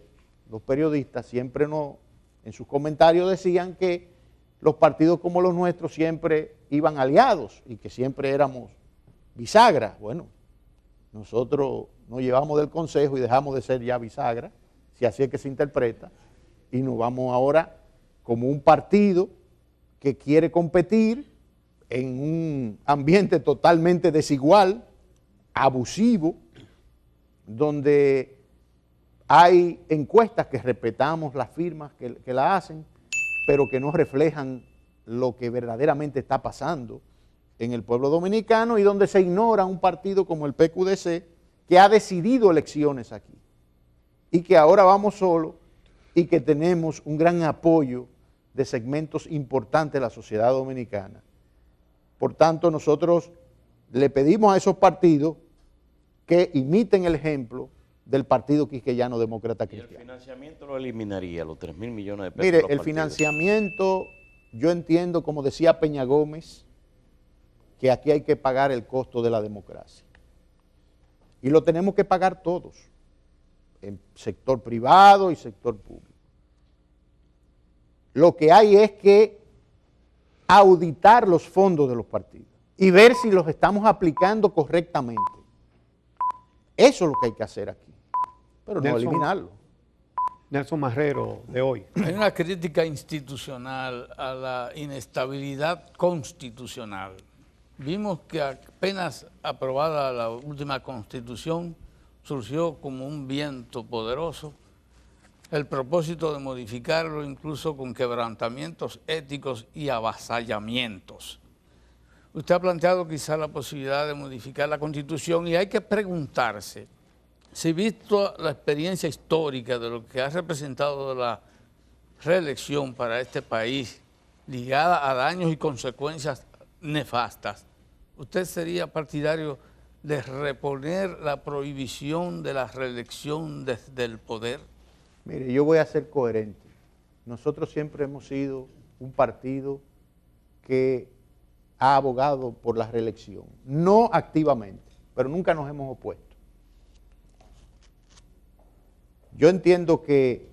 los periodistas, siempre en sus comentarios decían que los partidos como los nuestros siempre iban aliados y que siempre éramos bisagras. Bueno, nosotros nos llevamos del consejo y dejamos de ser ya bisagra, si así es que se interpreta, y nos vamos ahora como un partido que quiere competir en un ambiente totalmente desigual, abusivo, donde hay encuestas que respetamos las firmas que la hacen, pero que no reflejan lo que verdaderamente está pasando en el pueblo dominicano, y donde se ignora un partido como el PQDC, que ha decidido elecciones aquí, y que ahora vamos solos, y que tenemos un gran apoyo de segmentos importantes de la sociedad dominicana. Por tanto, nosotros le pedimos a esos partidos que imiten el ejemplo del Partido Quisqueyano Demócrata Cristiano. ¿Y el financiamiento lo eliminaría, los 3.000 millones de pesos? Mire, el financiamiento, yo entiendo, como decía Peña Gómez, que aquí hay que pagar el costo de la democracia. Y lo tenemos que pagar todos, en sector privado y sector público. Lo que hay es que auditar los fondos de los partidos y ver si los estamos aplicando correctamente. Eso es lo que hay que hacer aquí, pero no eliminarlo. Nelson Marrero, de hoy. Hay una crítica institucional a la inestabilidad constitucional. Vimos que apenas aprobada la última Constitución, surgió como un viento poderoso el propósito de modificarlo, incluso con quebrantamientos éticos y avasallamientos. Usted ha planteado quizá la posibilidad de modificar la Constitución, y hay que preguntarse si, visto la experiencia histórica de lo que ha representado la reelección para este país, ligada a daños y consecuencias nefastas, ¿usted sería partidario de reponer la prohibición de la reelección desde el poder? Mire, yo voy a ser coherente. Nosotros siempre hemos sido un partido que ha abogado por la reelección, no activamente, pero nunca nos hemos opuesto. Yo entiendo que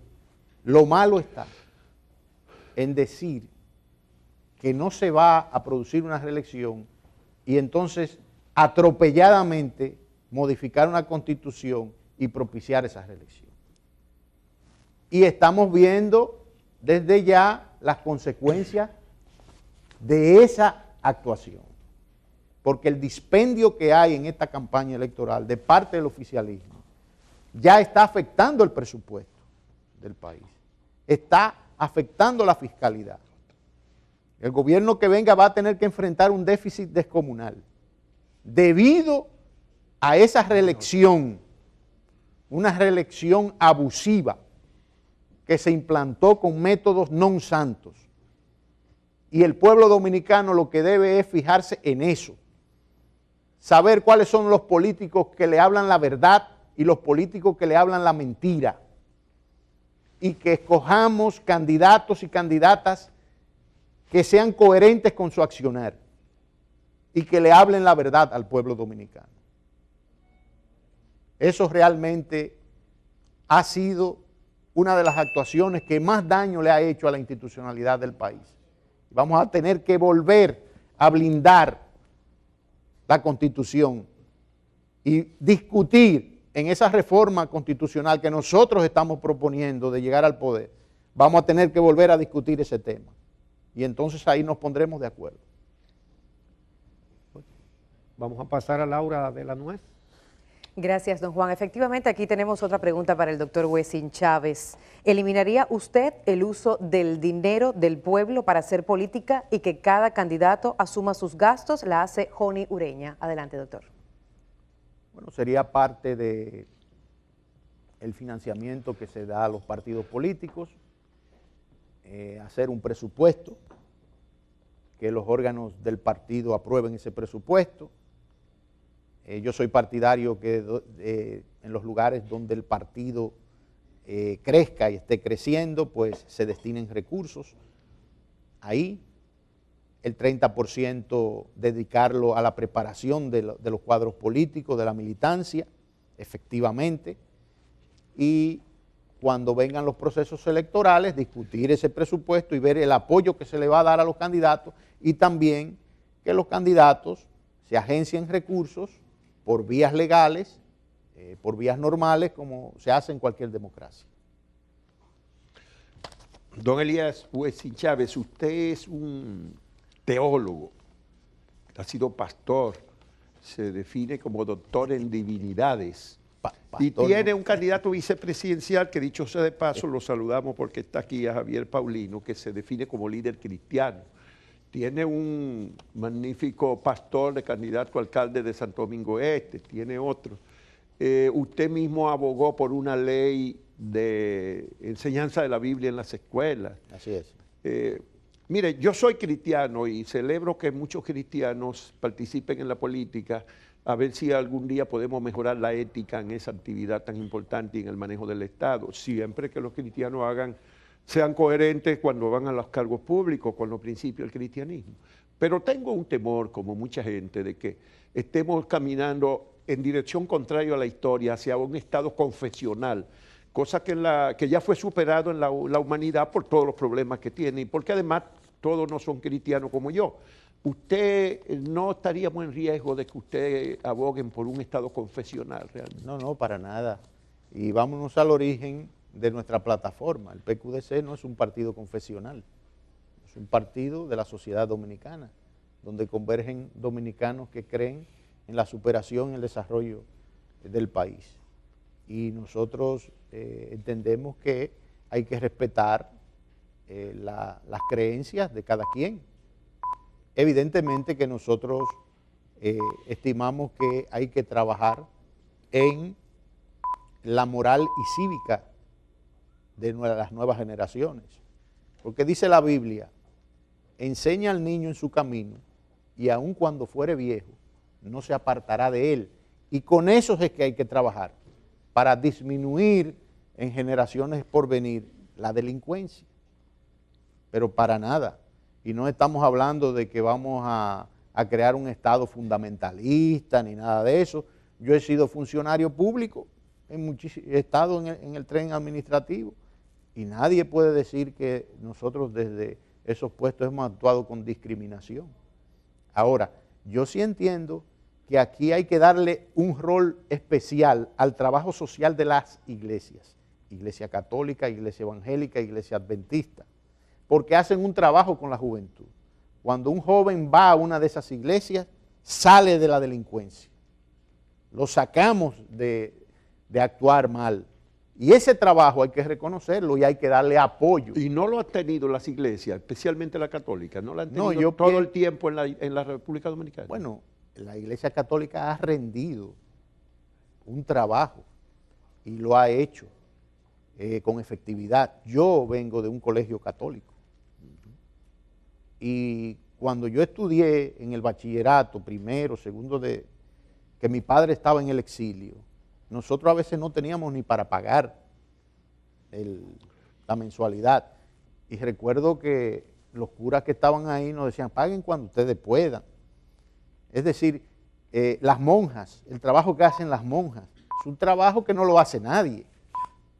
lo malo está en decir que no se va a producir una reelección y entonces atropelladamente modificar una constitución y propiciar esa reelección. Y estamos viendo desde ya las consecuencias de esa actuación, porque el dispendio que hay en esta campaña electoral de parte del oficialismo ya está afectando el presupuesto del país, está afectando la fiscalidad. El gobierno que venga va a tener que enfrentar un déficit descomunal debido a esa reelección, una reelección abusiva que se implantó con métodos non santos. Y el pueblo dominicano lo que debe es fijarse en eso, saber cuáles son los políticos que le hablan la verdad y los políticos que le hablan la mentira, y que escojamos candidatos y candidatas que sean coherentes con su accionar y que le hablen la verdad al pueblo dominicano. Eso realmente ha sido una de las actuaciones que más daño le ha hecho a la institucionalidad del país. Vamos a tener que volver a blindar la Constitución y discutir en esa reforma constitucional que nosotros estamos proponiendo de llegar al poder. Vamos a tener que volver a discutir ese tema y entonces ahí nos pondremos de acuerdo. Vamos a pasar a Laura de la Nuez. Gracias, don Juan. Efectivamente, aquí tenemos otra pregunta para el doctor Wessing Chávez. ¿Eliminaría usted el uso del dinero del pueblo para hacer política y que cada candidato asuma sus gastos? La hace Joni Ureña. Adelante, doctor. Bueno, sería parte de el financiamiento que se da a los partidos políticos, hacer un presupuesto, que los órganos del partido aprueben ese presupuesto. Yo soy partidario que en los lugares donde el partido crezca y esté creciendo, pues se destinen recursos. Ahí el 30% dedicarlo a la preparación de los cuadros políticos, de la militancia, efectivamente. Y cuando vengan los procesos electorales, discutir ese presupuesto y ver el apoyo que se le va a dar a los candidatos y también que los candidatos se agencien recursos por vías legales, por vías normales, como se hace en cualquier democracia. Don Elías Wessing Chávez, usted es un teólogo, ha sido pastor, se define como doctor en divinidades y tiene un candidato vicepresidencial que, dicho sea de paso, lo saludamos porque está aquí, a Javier Paulino, que se define como líder cristiano. Tiene un magnífico pastor de candidato a alcalde de Santo Domingo Este, tiene otro. Usted mismo abogó por una ley de enseñanza de la Biblia en las escuelas. Así es. Mire, yo soy cristiano y celebro que muchos cristianos participen en la política, a ver si algún día podemos mejorar la ética en esa actividad tan importante y en el manejo del Estado. Siempre que los cristianos sean coherentes cuando van a los cargos públicos con los principios del cristianismo. Pero tengo un temor, como mucha gente, de que estemos caminando en dirección contraria a la historia, hacia un Estado confesional, cosa que ya fue superado en la humanidad por todos los problemas que tiene y porque además todos no son cristianos como yo. ¿Usted no estaríamos en riesgo de que usted aboguen por un Estado confesional realmente? No, para nada. Y vámonos al origen de nuestra plataforma. El PQDC no es un partido confesional, es un partido de la sociedad dominicana, donde convergen dominicanos que creen en la superación y el desarrollo del país. Y nosotros entendemos que hay que respetar las creencias de cada quien. Evidentemente que nosotros estimamos que hay que trabajar en la moral y cívica de las nuevas generaciones. Porque dice la Biblia, enseña al niño en su camino y aun cuando fuere viejo, no se apartará de él. Y con eso es que hay que trabajar, para disminuir en generaciones por venir la delincuencia. Pero para nada. Y no estamos hablando de que vamos a crear un Estado fundamentalista ni nada de eso. Yo he sido funcionario público, he estado en el tren administrativo y nadie puede decir que nosotros desde esos puestos hemos actuado con discriminación. Ahora, yo sí entiendo que aquí hay que darle un rol especial al trabajo social de las iglesias, iglesia católica, iglesia evangélica, iglesia adventista, porque hacen un trabajo con la juventud. Cuando un joven va a una de esas iglesias, sale de la delincuencia. Lo sacamos de actuar mal. Y ese trabajo hay que reconocerlo y hay que darle apoyo. Y no lo han tenido las iglesias, especialmente la católica, no lo han tenido todo el tiempo en la República Dominicana. Bueno, la iglesia católica ha rendido un trabajo y lo ha hecho con efectividad. Yo vengo de un colegio católico y cuando yo estudié en el bachillerato, primero, segundo, que mi padre estaba en el exilio, nosotros a veces no teníamos ni para pagar la mensualidad. Y recuerdo que los curas que estaban ahí nos decían, paguen cuando ustedes puedan. Es decir, las monjas, el trabajo que hacen las monjas, es un trabajo que no lo hace nadie,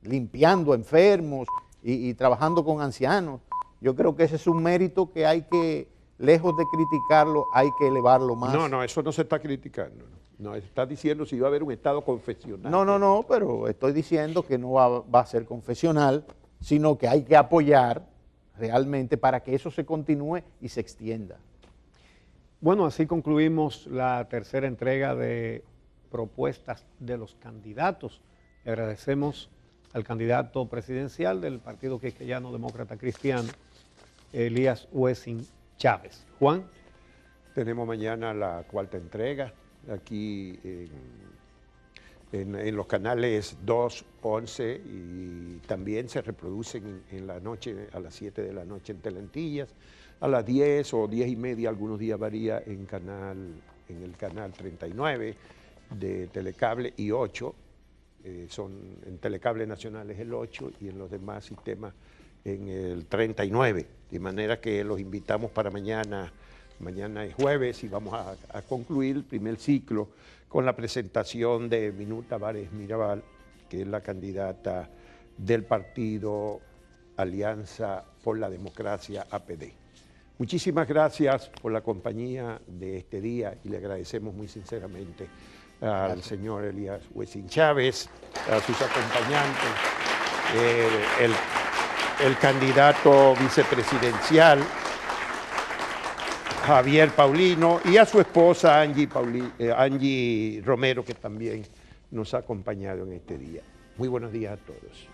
limpiando enfermos y trabajando con ancianos. Yo creo que ese es un mérito que hay que, lejos de criticarlo, hay que elevarlo más. No, eso no se está criticando. No, está diciendo si va a haber un Estado confesional. No, pero estoy diciendo que no va a ser confesional, sino que hay que apoyar realmente para que eso se continúe y se extienda. Bueno, así concluimos la tercera entrega de propuestas de los candidatos. Le agradecemos al candidato presidencial del Partido Quisqueyano Demócrata Cristiano, Elías Wessing Chávez. Juan. Tenemos mañana la cuarta entrega, aquí en los canales 2, 11 y también se reproducen en la noche, a las 7 de la noche en Telentillas, a las 10 o 10 y media, algunos días varía en el canal 39 de Telecable y 8, en Telecable Nacional es el 8 y en los demás sistemas en el 39, de manera que los invitamos para mañana. Mañana es jueves y vamos a concluir el primer ciclo con la presentación de Minuta Vares Mirabal, que es la candidata del partido Alianza por la Democracia APD. Muchísimas gracias por la compañía de este día y le agradecemos muy sinceramente al señor Elías Wessing Chávez, a sus acompañantes, el candidato vicepresidencial Javier Paulino y a su esposa Angie Romero, que también nos ha acompañado en este día. Muy buenos días a todos.